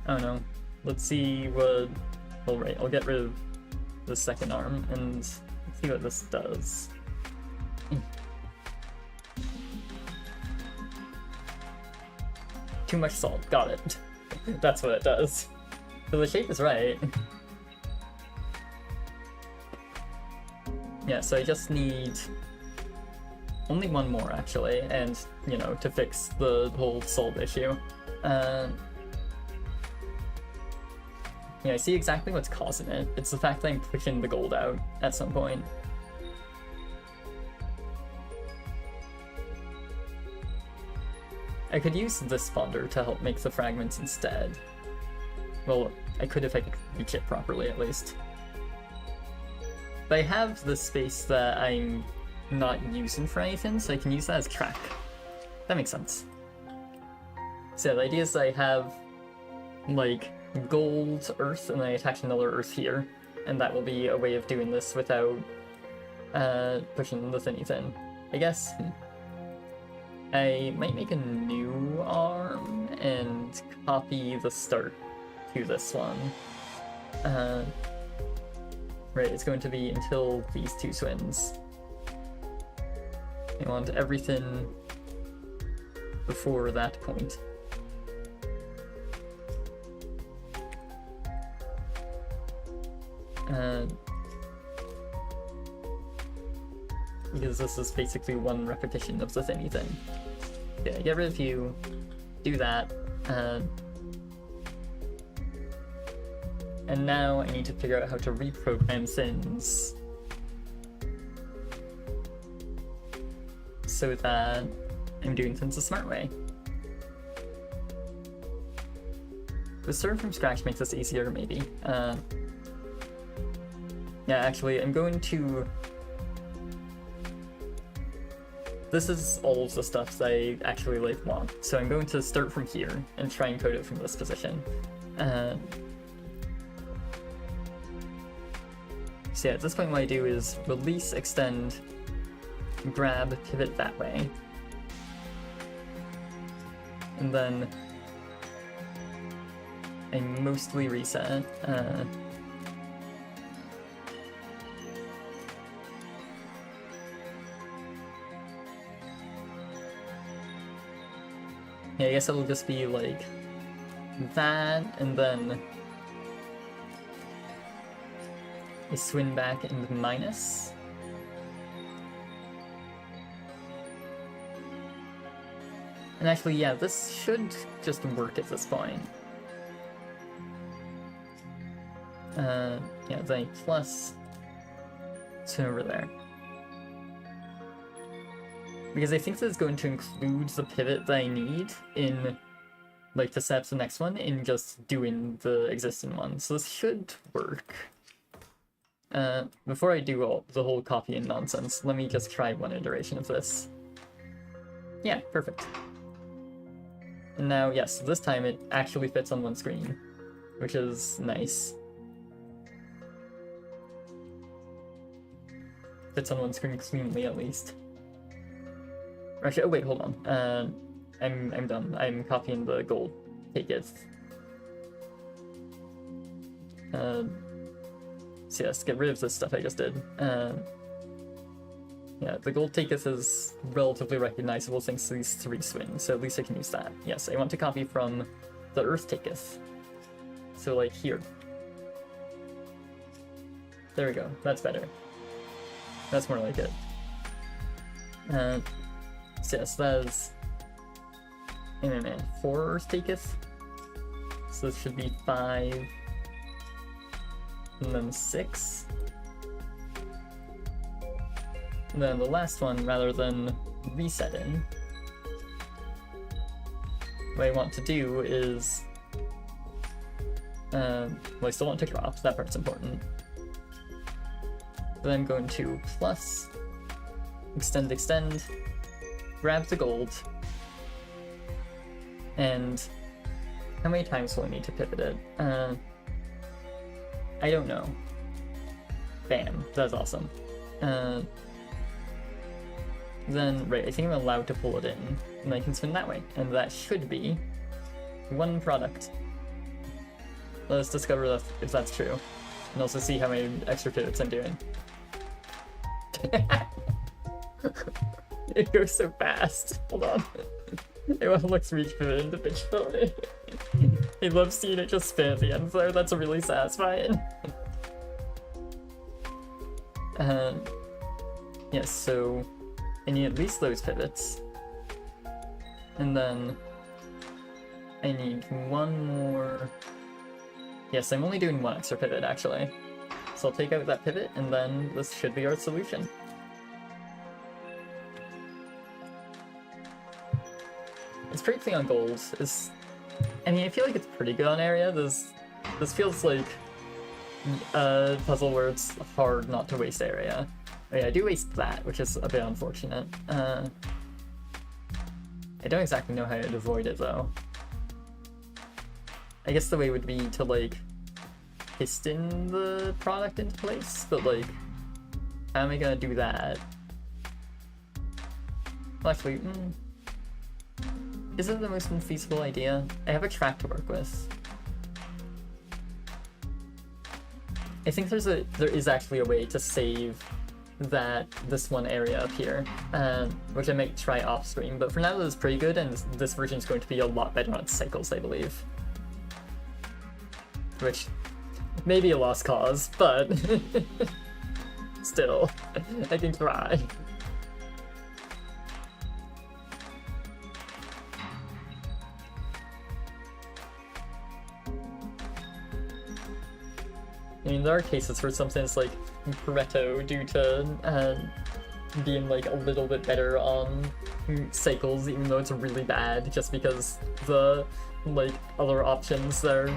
I don't know. Let's see what... Well, right, I'll get rid of the second arm and see what this does. Too much salt. Got it. That's what it does. So the shape is right. Yeah, so I just need only one more, actually, and, you know, to fix the whole salt issue. Yeah, I see exactly what's causing it. It's the fact that I'm pushing the gold out at some point. I could use this spawner to help make the fragments instead. Well, I could if I could reach it properly, at least. But I have the space that I'm not using for anything, so I can use that as track. That makes sense. So the idea is that I have, like, gold earth, and then I attach another earth here, and that will be a way of doing this without pushing the thinny thin. I guess I might make a new arm and copy the start to this one. Right, it's going to be until these two swings. I want everything before that point. Because this is basically one repetition of the thingy thing. Yeah, get rid of you, do that, and now I need to figure out how to reprogram things so that I'm doing things the smart way. The starting from scratch makes this easier, maybe. Yeah, actually, I'm going to... This is all of the stuff that I actually want. So I'm going to start from here and try and code it from this position. So yeah, at this point what I do is release, extend, grab, pivot that way. And then I mostly reset. Yeah, I guess it'll just be like that, and then I swing back into minus. And actually, yeah, this should just work at this point. Yeah, then plus swing over there. Because I think this is going to include the pivot that I need in, like, to set up the next one in just doing the existing one. So this should work. Before I do the whole copying nonsense, let me just try one iteration of this. Yeah, perfect. And now, yes, this time it actually fits on one screen, which is nice. Fits on one screen cleanly, at least. Actually, oh wait, hold on. I'm done. I'm copying the gold. Take it. So yes, get rid of this stuff I just did. Yeah, the gold taketh is relatively recognizable thanks to these 3 swings, so at least I can use that. Yes, I want to copy from the earth taketh. So like here. There we go, that's better. That's more like it. So yes, that is 4 earth taketh. So this should be 5. And then 6. And then the last one, rather than resetting, what I want to do is, well, I still want to crop, that part's important. Then I'm going to plus, extend, grab the gold, and how many times will I need to pivot it? I don't know. Bam, that's awesome. Then, right, I think I'm allowed to pull it in, and I can spin that way, and that should be one product. Let's discover if that's true, and also see how many extra pivots I'm doing. It goes so fast. Hold on. Everyone looks reach pivot into pitch pony. He loves seeing it just spin at the end, though. That's really satisfying. Yes, so I need at least those pivots. And then I need one more. Yes, I'm only doing one extra pivot, actually. So I'll take out that pivot, and then this should be our solution. It's pretty clean on gold. I mean, I feel like it's pretty good on area. This feels like a puzzle where it's hard not to waste area. Oh yeah, I do waste that, which is a bit unfortunate. I don't exactly know how to avoid it, though. I guess the way would be to, like, piston the product into place, but, like, how am I gonna do that? Well, actually, isn't the most feasible idea? I have a track to work with. I think there is actually a way to save this one area up here, which I might try off screen, but for now this is pretty good, and this version is going to be a lot better on cycles, I believe. Which, Maybe a lost cause, but still, I can try. I mean, there are cases where something's like Pareto due to being like a little bit better on cycles, even though it's really bad, just because the like other options that are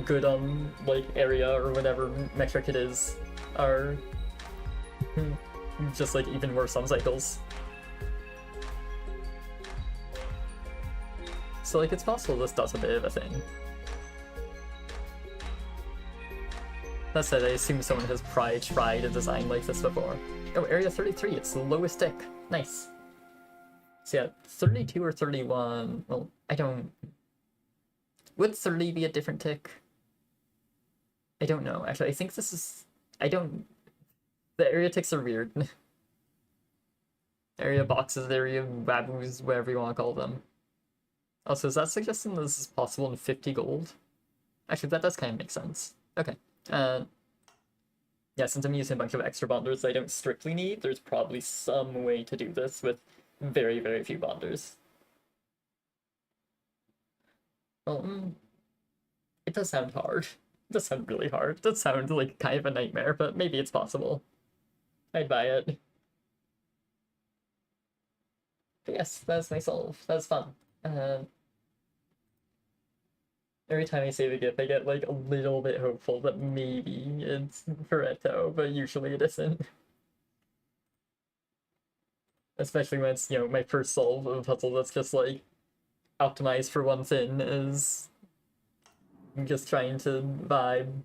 good on like area or whatever metric it is are just like even worse on cycles. So like it's possible this does a bit of a thing. That said, I assume someone has probably tried a design like this before. Oh, Area 33, it's the lowest tick. Nice. So yeah, 32 or 31, well, I don't... Would 30 be a different tick? I don't know. Actually, I think this is... I don't... The area ticks are weird. Area boxes, area baboos, whatever you want to call them. Also, is that suggesting this is possible in 50 gold? Actually, that does kind of make sense. Okay. Yeah, since I'm using a bunch of extra bonders I don't strictly need, there's probably some way to do this with very, very few bonders. Well, it does sound hard. It does sound really hard. It does sound like kind of a nightmare, but maybe it's possible. I'd buy it. But yes, that's my solve. That's fun. Every time I save a GIF, I get like a little bit hopeful that maybe it's Pareto, but usually it isn't. Especially when it's, you know, my first solve of a puzzle that's just like optimized for one thing is just trying to vibe.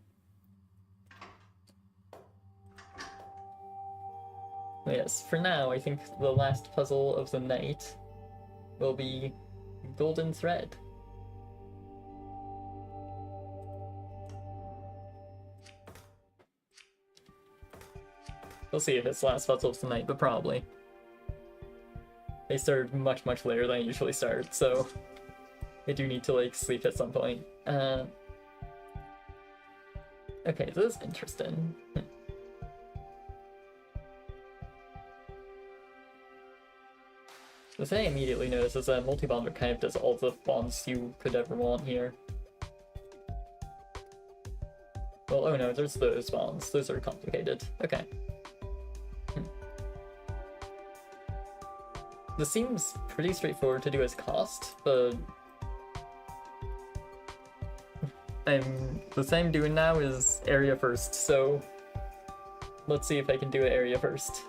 But yes, for now, I think the last puzzle of the night will be Golden Thread. We'll see if it's the last puzzle of the night, but probably. They started much, much later than I usually start, so I do need to, like, sleep at some point. Okay, this is interesting. The thing I immediately notice is that multi-bonder kind of does all the bonds you could ever want here. Well, oh no, there's those bonds. Those are complicated. Okay. This seems pretty straightforward to do as cost, but the thing I'm doing now is area first, so let's see if I can do it area first.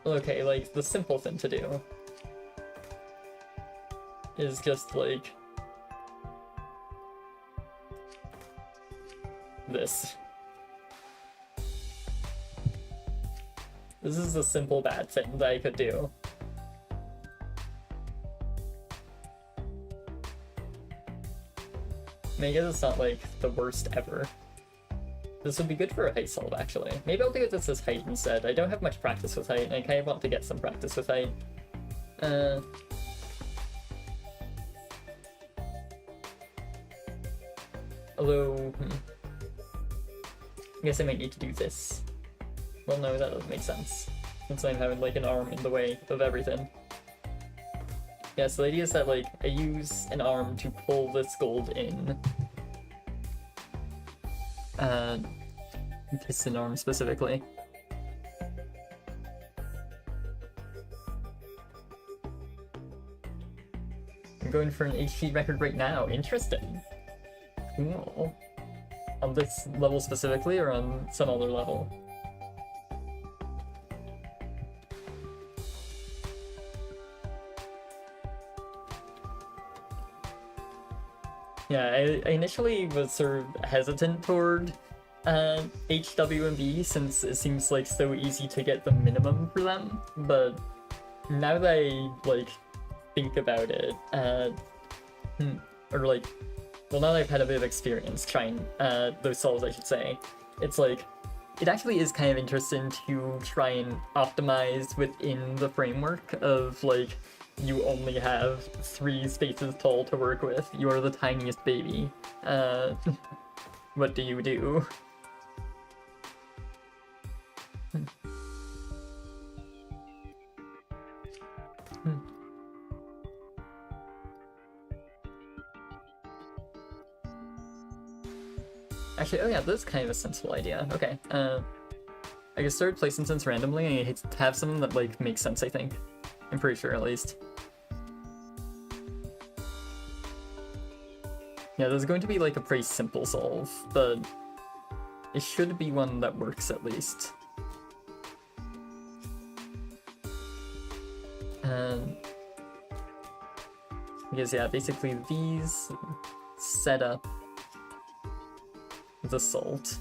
Okay, like, the simple thing to do is just, like, this. This is a simple bad thing that I could do. I mean, I guess it's not, like, the worst ever. This would be good for a height solve, actually. Maybe I'll do this as height instead. I don't have much practice with height, and I kind of want to get some practice with height. Although, I guess I might need to do this. Well, no, that doesn't make sense, since I'm having, like, an arm in the way of everything. Yeah, so the idea is that, like, I use an arm to pull this gold in. Piston arm specifically. I'm going for an HP record right now. Interesting. Cool. On this level specifically, or on some other level? Yeah, I initially was sort of hesitant toward HWMB since it seems like so easy to get the minimum for them, but now that I like think about it, or like, well, now that I've had a bit of experience trying those solves, I should say, it's like, it actually is kind of interesting to try and optimize within the framework of, like, you only have 3 spaces tall to work with. You're the tiniest baby. What do you do? Actually, oh yeah, that's kind of a sensible idea. Okay, I guess start placing sense randomly, and I hate to have something that, like, makes sense, I think. I'm pretty sure, at least. Yeah, there's going to be, like, a pretty simple solve, but it should be one that works, at least. Because, yeah, basically these set up the salt.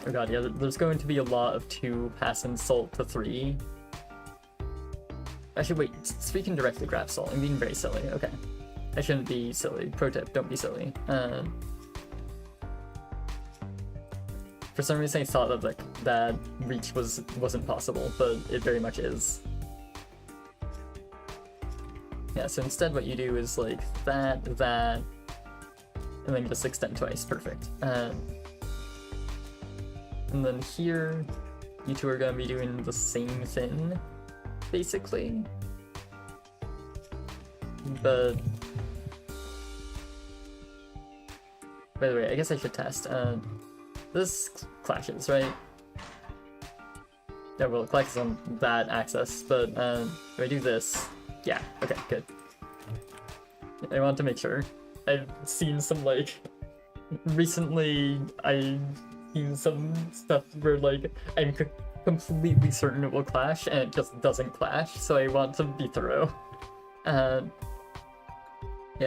Oh god, yeah, there's going to be a lot of 2 passing salt to 3. Actually, wait, speaking directly grab salt, I'm being very silly, okay. I shouldn't be silly. Pro tip, don't be silly. For some reason I thought that, like, that reach wasn't possible, but it very much is. Yeah, so instead what you do is, like, that, and then just extend twice. Perfect. And then here, you two are gonna be doing the same thing, basically. But... by the way, I guess I should test. This clashes, right? Yeah, well, it clashes on that axis, but if I do this... yeah, okay, good. I want to make sure. I've seen some, like... recently, I've seen some stuff where, like, I'm completely certain it will clash, and it just doesn't clash, so I want to be thorough. Yeah,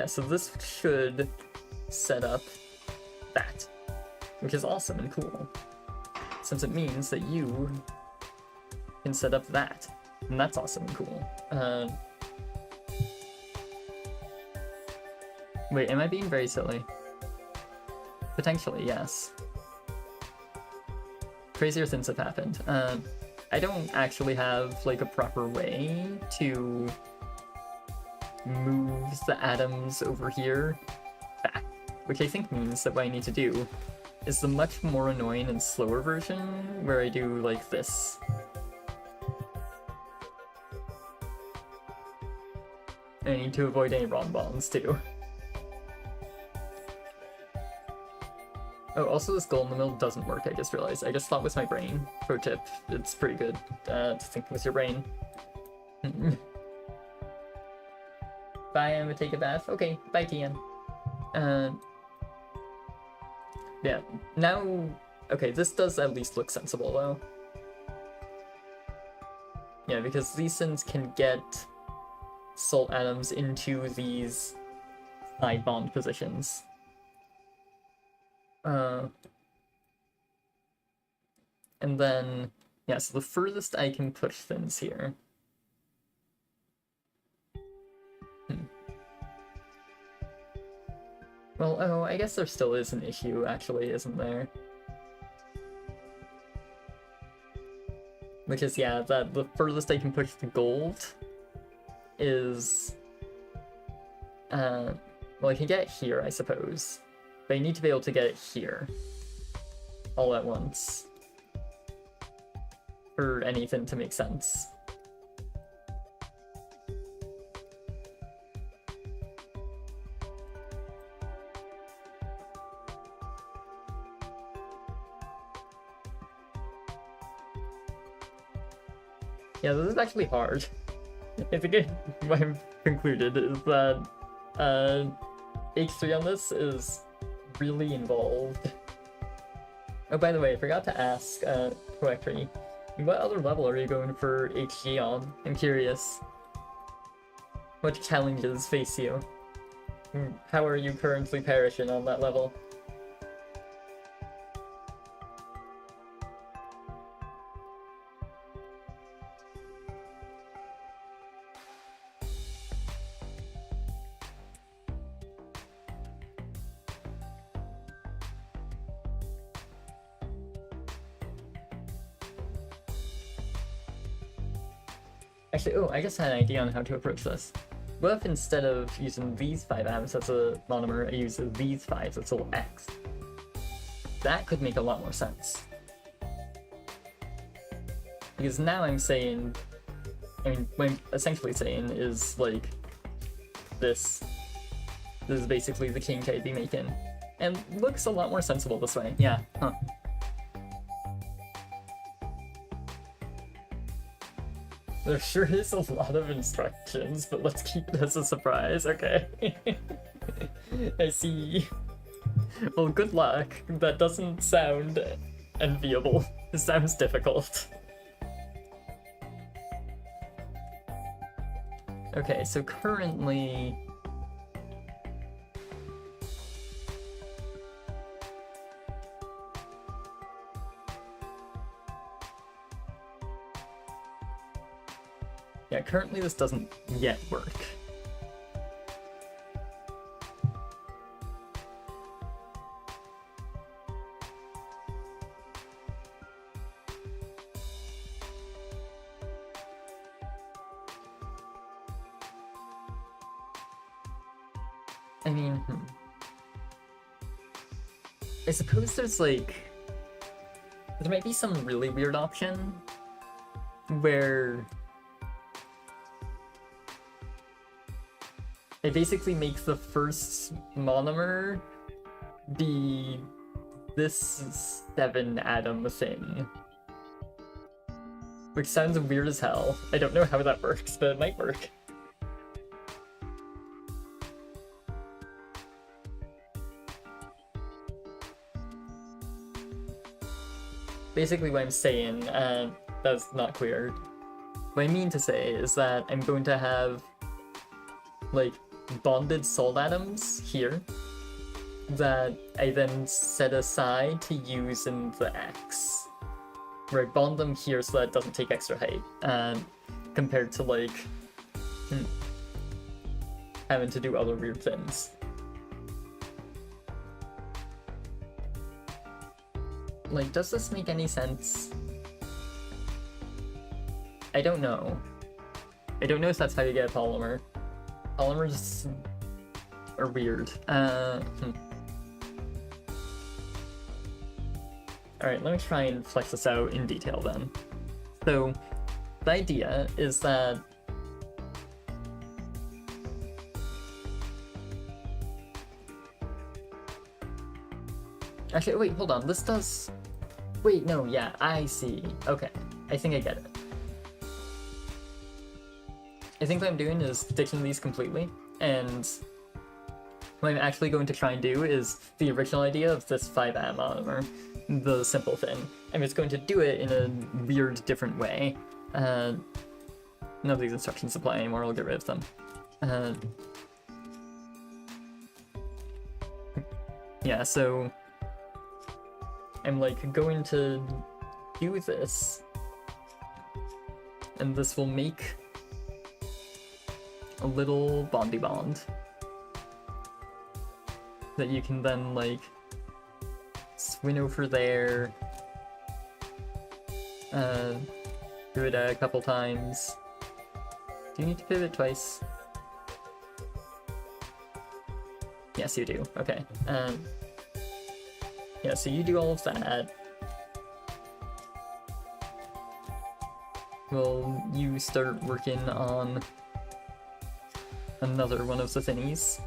so this should set up that, which is awesome and cool, since it means that you can set up that, and that's awesome and cool. Wait, am I being very silly? Potentially, yes. Crazier things have happened. I don't actually have, like, a proper way to move the atoms over here back, which I think means that what I need to do is the much more annoying and slower version where I do, like, this. I need to avoid any wrong bonds, too. Oh, also this goal in the middle doesn't work, I just realized. I just thought with my brain. Pro tip, it's pretty good to think with your brain. Bye, I'm gonna take a bath. Okay, bye, TM. Yeah, now... okay, this does at least look sensible, though. Yeah, because these things can get salt atoms into these side bond positions. And then, yeah, so the furthest I can push things here. Well, oh, I guess there still is an issue, actually, isn't there? Which is, yeah, that the furthest I can push the gold is... well, I can get it here, I suppose. But I need to be able to get it here. All at once. For anything to make sense. Yeah, this is actually hard. I think what I've concluded is that H3 on this is really involved. Oh, by the way, I forgot to ask Poetry, what other level are you going for HG on? I'm curious. What challenges face you? How are you currently perishing on that level? Actually, oh, I just had an idea on how to approach this. What if instead of using these 5 atoms as a monomer, I use these 5 as a little X? That could make a lot more sense. Because now I'm saying, I mean, what I'm essentially saying is, like, this is basically the change I'd be making. And looks a lot more sensible this way, yeah, huh. There sure is a lot of instructions, but let's keep it as a surprise, okay? I see. Well, good luck. That doesn't sound enviable. It sounds difficult. Okay, so currently... Yeah, currently this doesn't yet work. I mean, I suppose there's like... There might be some really weird option where I basically make the first monomer be this 7 atom thing. Which sounds weird as hell. I don't know how that works, but it might work. Basically what I'm saying, that's not clear. What I mean to say is that I'm going to have, like, bonded salt atoms here that I then set aside to use in the X. Where I bond them here so that it doesn't take extra height, compared to, like, having to do other weird things. Like, does this make any sense? I don't know. I don't know if that's how you get a polymer. Polymers are weird. Alright, let me try and flesh this out in detail then. So, the idea is that actually, wait, hold on, this does... Wait, no, yeah, I see. Okay, I think I get it. I think what I'm doing is ditching these completely, and what I'm actually going to try and do is the original idea of this 5 atom monomer, the simple thing. I'm just going to do it in a weird, different way. None of these instructions apply anymore, I'll get rid of them. Yeah, so I'm like going to do this, and this will make a little bondy bond that you can then like swing over there, do it a couple times. Do you need to pivot twice? Yes, you do. Okay. Yeah, so you do all of that. Well, you start working on another one of the thingies.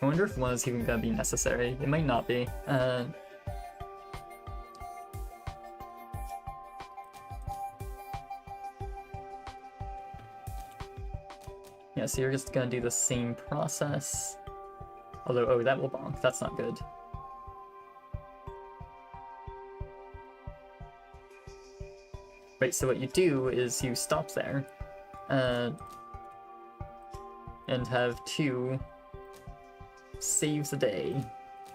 I wonder if one is even gonna be necessary. It might not be. Yeah, so you're just gonna do the same process. Although, oh, that will bonk. That's not good. Right, so what you do is you stop there, and have 2 save the day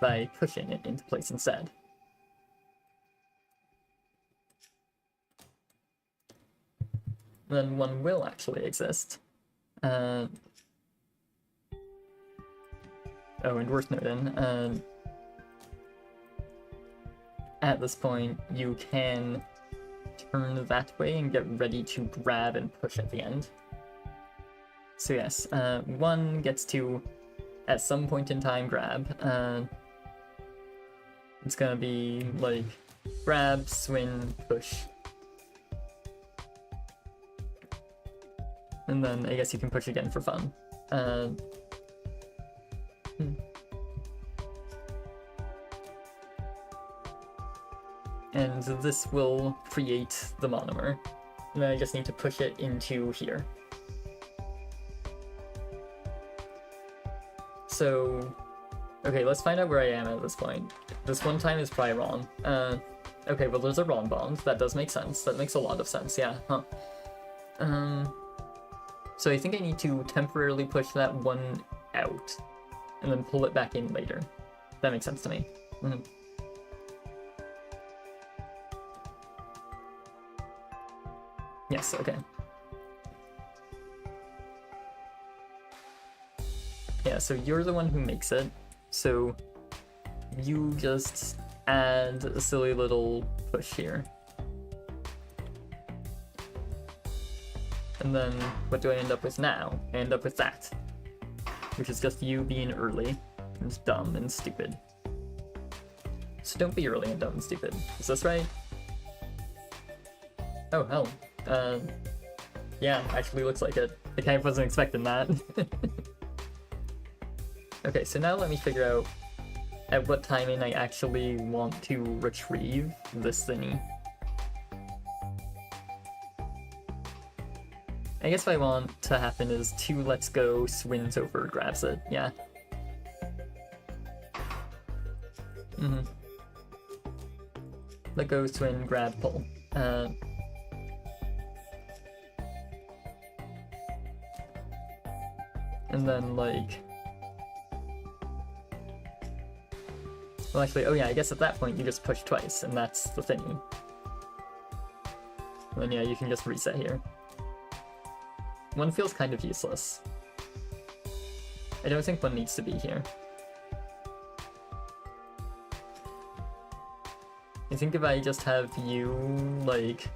by pushing it into place instead. Then one will actually exist. Oh, and worth noting, at this point, you can turn that way and get ready to grab and push at the end. So yes, 1 gets to, at some point in time, grab. It's gonna be like grab, swing, push. And then I guess you can push again for fun. And this will create the monomer. And then I just need to push it into here. So, okay, let's find out where I am at this point. This one time is probably wrong. Okay, well there's a wrong bond. That does make sense. That makes a lot of sense, yeah. Huh. So I think I need to temporarily push that one out, and then pull it back in later. That makes sense to me. Yes, okay. Yeah, so you're the one who makes it, so you just add a silly little push here. And then what do I end up with now? I end up with that, which is just you being early and dumb and stupid. So don't be early and dumb and stupid. Is this right? Oh, hell. Yeah, actually looks like it. I kind of wasn't expecting that. Okay, so now let me figure out at what timing I actually want to retrieve this thingy. I guess what I want to happen is 2 lets go, swings over, grabs it, yeah. Let go, swing, grab, pull. And then, like... Well, actually, oh yeah, I guess at that point you just push twice, and that's the thingy. And then yeah, you can just reset here. 1 feels kind of useless. I don't think 1 needs to be here. I think if I just have you, like,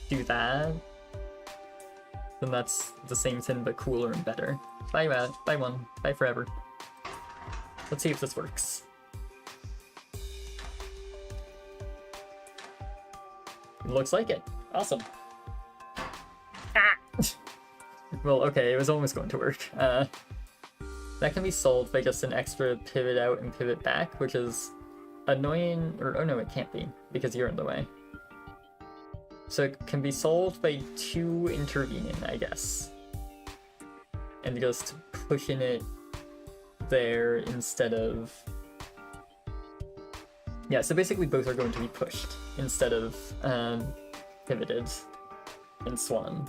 do that, then that's the same thing but cooler and better. Bye, Rad. Bye, 1. Bye forever. Let's see if this works. Looks like it. Awesome. Well, okay, it was almost going to work. That can be solved by just an extra pivot out and pivot back, which is annoying, or oh no, it can't be, because you're in the way. So it can be solved by 2 intervening, I guess. And just pushing it there instead of... Yeah, so basically both are going to be pushed instead of pivoted and swung.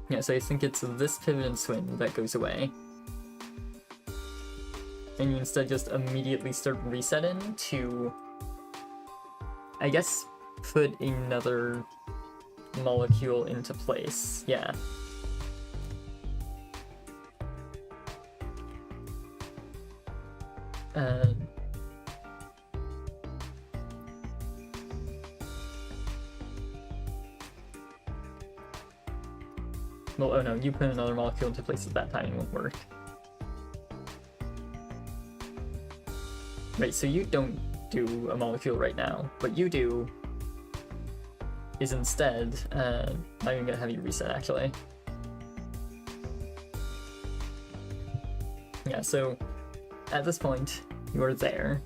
Yeah, so I think it's this pivot and swing that goes away. And you instead just immediately start resetting to, I guess, put another molecule into place. Yeah. Well, oh no, you put another molecule into place at that time, it won't work. Right, so you don't do a molecule right now. What you do is instead, I'm even gonna have you reset actually. Yeah, so at this point, you're there.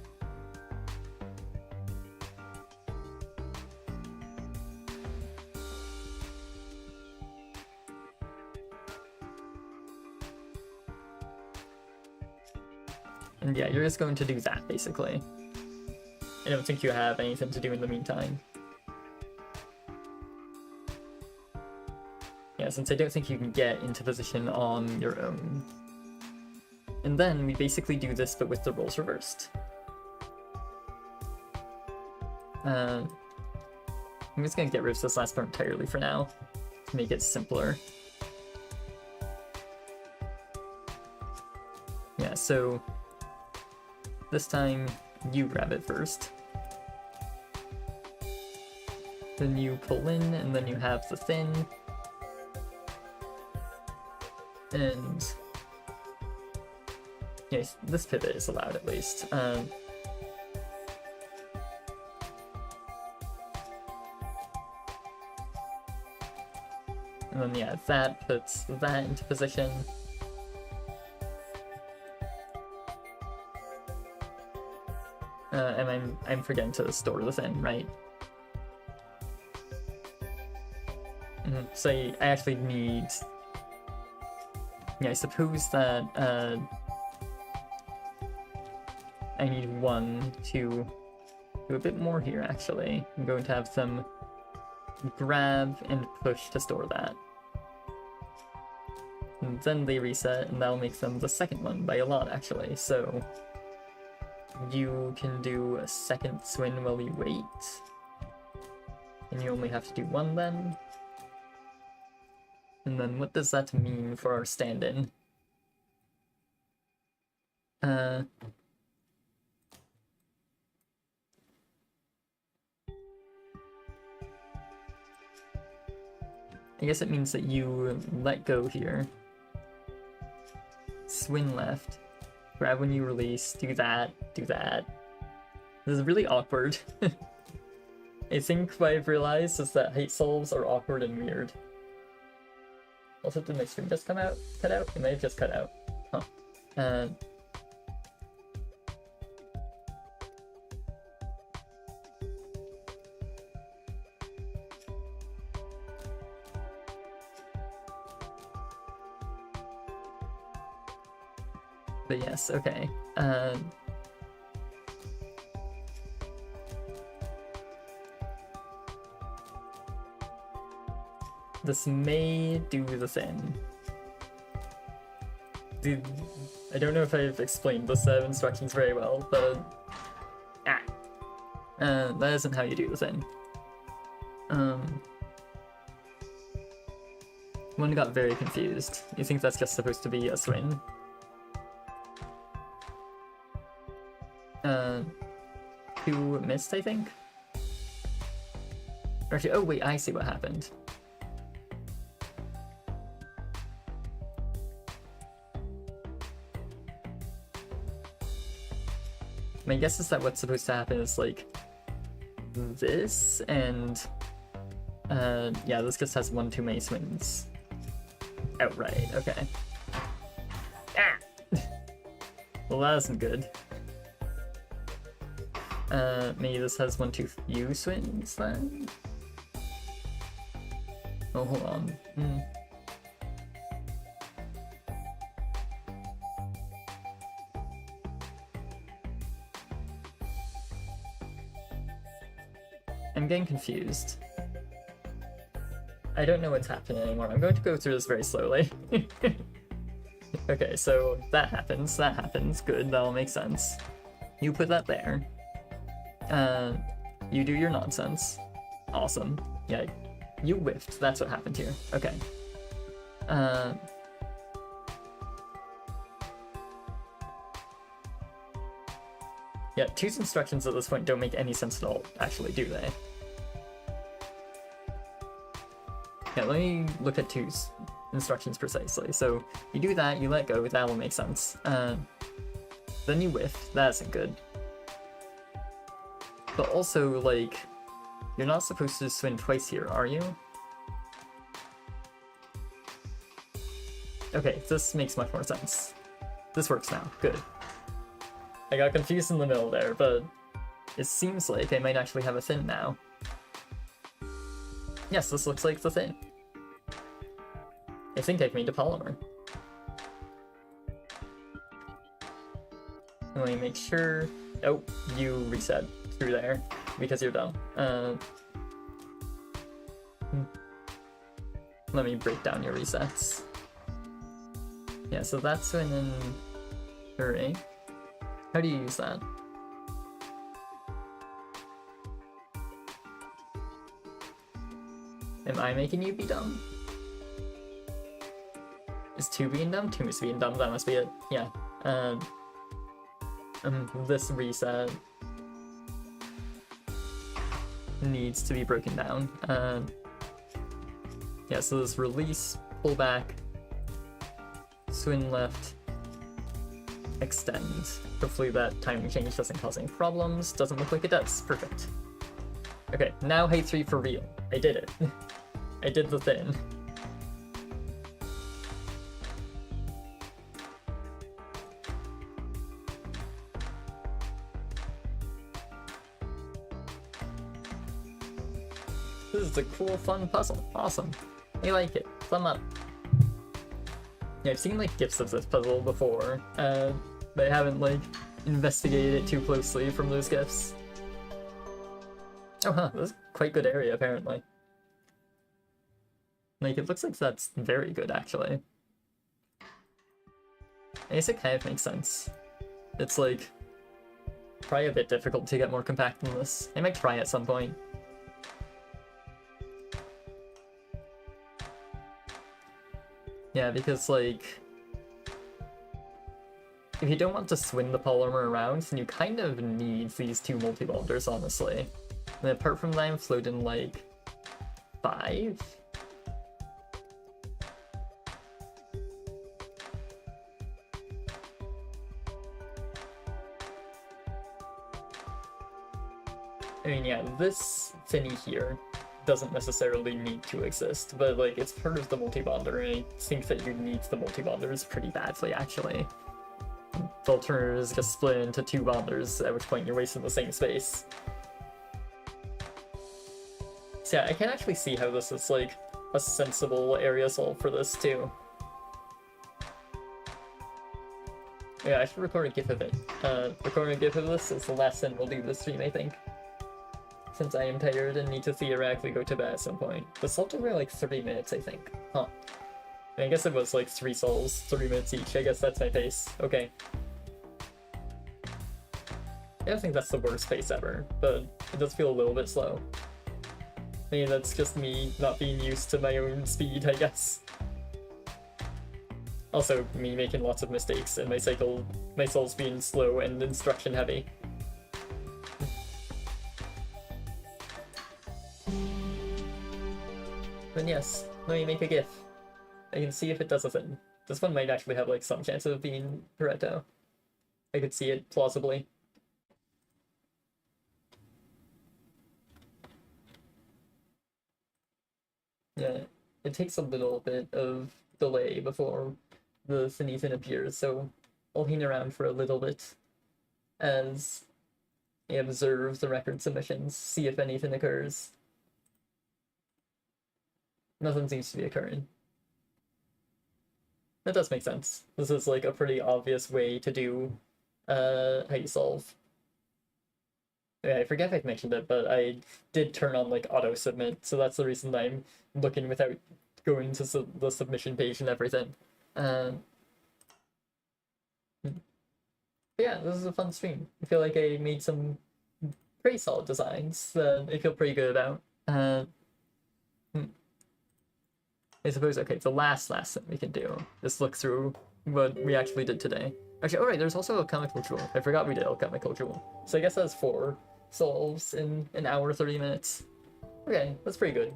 And yeah, you're just going to do that, basically. I don't think you have anything to do in the meantime. Yeah, since I don't think you can get into position on your own. And then we basically do this, but with the roles reversed. I'm just gonna get rid of this last part entirely for now, to make it simpler. Yeah, so This time, you grab it first. Then you pull in, and then you have the thin. And yes, this pivot is allowed at least. And then yeah, that puts that into position. And I'm forgetting to store the thin, right? So I actually need. Yeah, I suppose that I need one to do a bit more here, actually. I'm going to have them grab and push to store that. And then they reset, and that'll make them the second one by a lot, actually. So you can do a second swing while you wait. And you only have to do one then. And then what does that mean for our stand-in? I guess it means that you let go here. Swing left. Grab when you release. Do that. Do that. This is really awkward. I think what I've realized is that height solves are awkward and weird. Also, did my stream just cut out? It may have just cut out. Huh. But yes, okay. This may do the thing. I don't know if I've explained the set of instructions very well, but that isn't how you do the thing. One got very confused. You think that's just supposed to be a swing? Two missed, I think? Actually, oh wait, I see what happened. My guess is that what's supposed to happen is like this, and yeah, this just has one too many swings outright. Okay. Well, that isn't good. Maybe this has one too few swings then? Oh, hold on. I'm getting confused. I don't know what's happening anymore. I'm going to go through this very slowly. Okay, so that happens, good, that'll make sense. You put that there. You do your nonsense. Awesome. Yeah, you whiffed, that's what happened here. Okay. Yeah, two's instructions at this point don't make any sense at all, actually, do they? Yeah, let me look at two's instructions precisely. So, you do that, you let go, that will make sense. Then you whiff, that isn't good. But also, like, you're not supposed to swing twice here, are you? Okay, this makes much more sense. This works now, good. I got confused in the middle there, but it seems like I might actually have a thin now. Yes, this looks like the thin. I think I've made a polymer. Let me make sure... Oh, you reset through there, because you're dumb. Let me break down your resets. Yeah, so that's when in... Hooray. How do you use that? Am I making you be dumb? Is 2 being dumb? 2 is being dumb, that must be it. Yeah. this reset needs to be broken down. Yeah, so this release, pull back, swing left, extend. Hopefully that timing change doesn't cause any problems. Doesn't look like it does. Perfect. Okay, now height 3 for real. I did it. I did the thing. This is a cool, fun puzzle. Awesome. I like it. Thumb up. Yeah, I've seen like gifs of this puzzle before, but I haven't like investigated it too closely from those gifs. Oh huh, this is quite good area apparently. Like it looks like that's very good actually. I guess it kind of makes sense. It's like probably a bit difficult to get more compact than this. I might try at some point. Yeah, because like if you don't want to swing the polymer around, then you kind of need these two multi-bonders, honestly. And apart from that, I'm floating like 5. I mean, yeah, this thingy here doesn't necessarily need to exist, but like it's part of the multi-bonder, and I think that you need the multi-bonders pretty badly, actually. The alternative is just split into 2 bonders, at which point you're wasting the same space. So yeah, I can actually see how this is like a sensible area solve for this too. Yeah, I should record a gif of it. Recording a gif of this is the last thing we'll do this stream, I think. Since I am tired and need to theoretically go to bed at some point. The salt took like 30 minutes, I think. Huh. I guess it was like 3 souls, 3 minutes each. I guess that's my pace. Okay. I don't think that's the worst pace ever, but it does feel a little bit slow. I mean, that's just me not being used to my own speed, I guess. Also, me making lots of mistakes and my souls being slow and instruction heavy. Then yes, let me make a GIF. I can see if it does a thing. This one might actually have like some chance of being Pareto. I could see it plausibly. Yeah, it takes a little bit of delay before the Phoenician appears, so I'll hang around for a little bit as I observe the record submissions, see if anything occurs. Nothing seems to be occurring. That does make sense. This is like a pretty obvious way to do how you solve. Yeah, I forget if I mentioned it, but I did turn on like auto submit, so that's the reason I'm looking without going to the submission page and everything. Yeah, this is a fun stream. I feel like I made some pretty solid designs that I feel pretty good about. I suppose, okay, the last thing we can do is look through what we actually did today. Actually, alright, there's also a chemical jewel. I forgot we did a chemical jewel. So I guess that's 4 solves in an hour, 30 minutes. Okay, that's pretty good.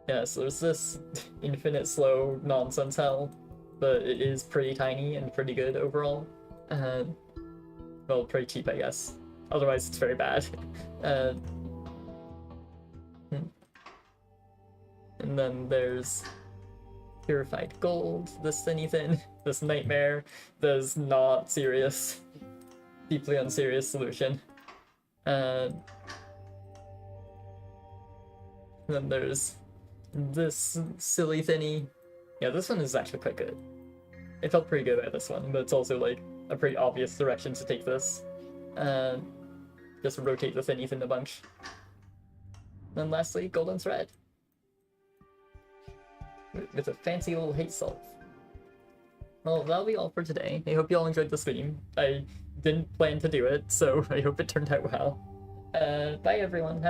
Yeah, so there's this infinite slow nonsense hell, but it is pretty tiny and pretty good overall. Well, pretty cheap, I guess. Otherwise, it's very bad. And then there's purified gold, this anything, this nightmare, this not serious, deeply unserious solution. And then there's this silly thingy. Yeah, this one is actually quite good. It felt pretty good at this one, but it's also like a pretty obvious direction to take this. Just rotate the thingy in a bunch. And lastly, golden thread. With a fancy little hate solve. Well, that'll be all for today. I hope you all enjoyed the stream. I didn't plan to do it, so I hope it turned out well. Bye everyone. Have a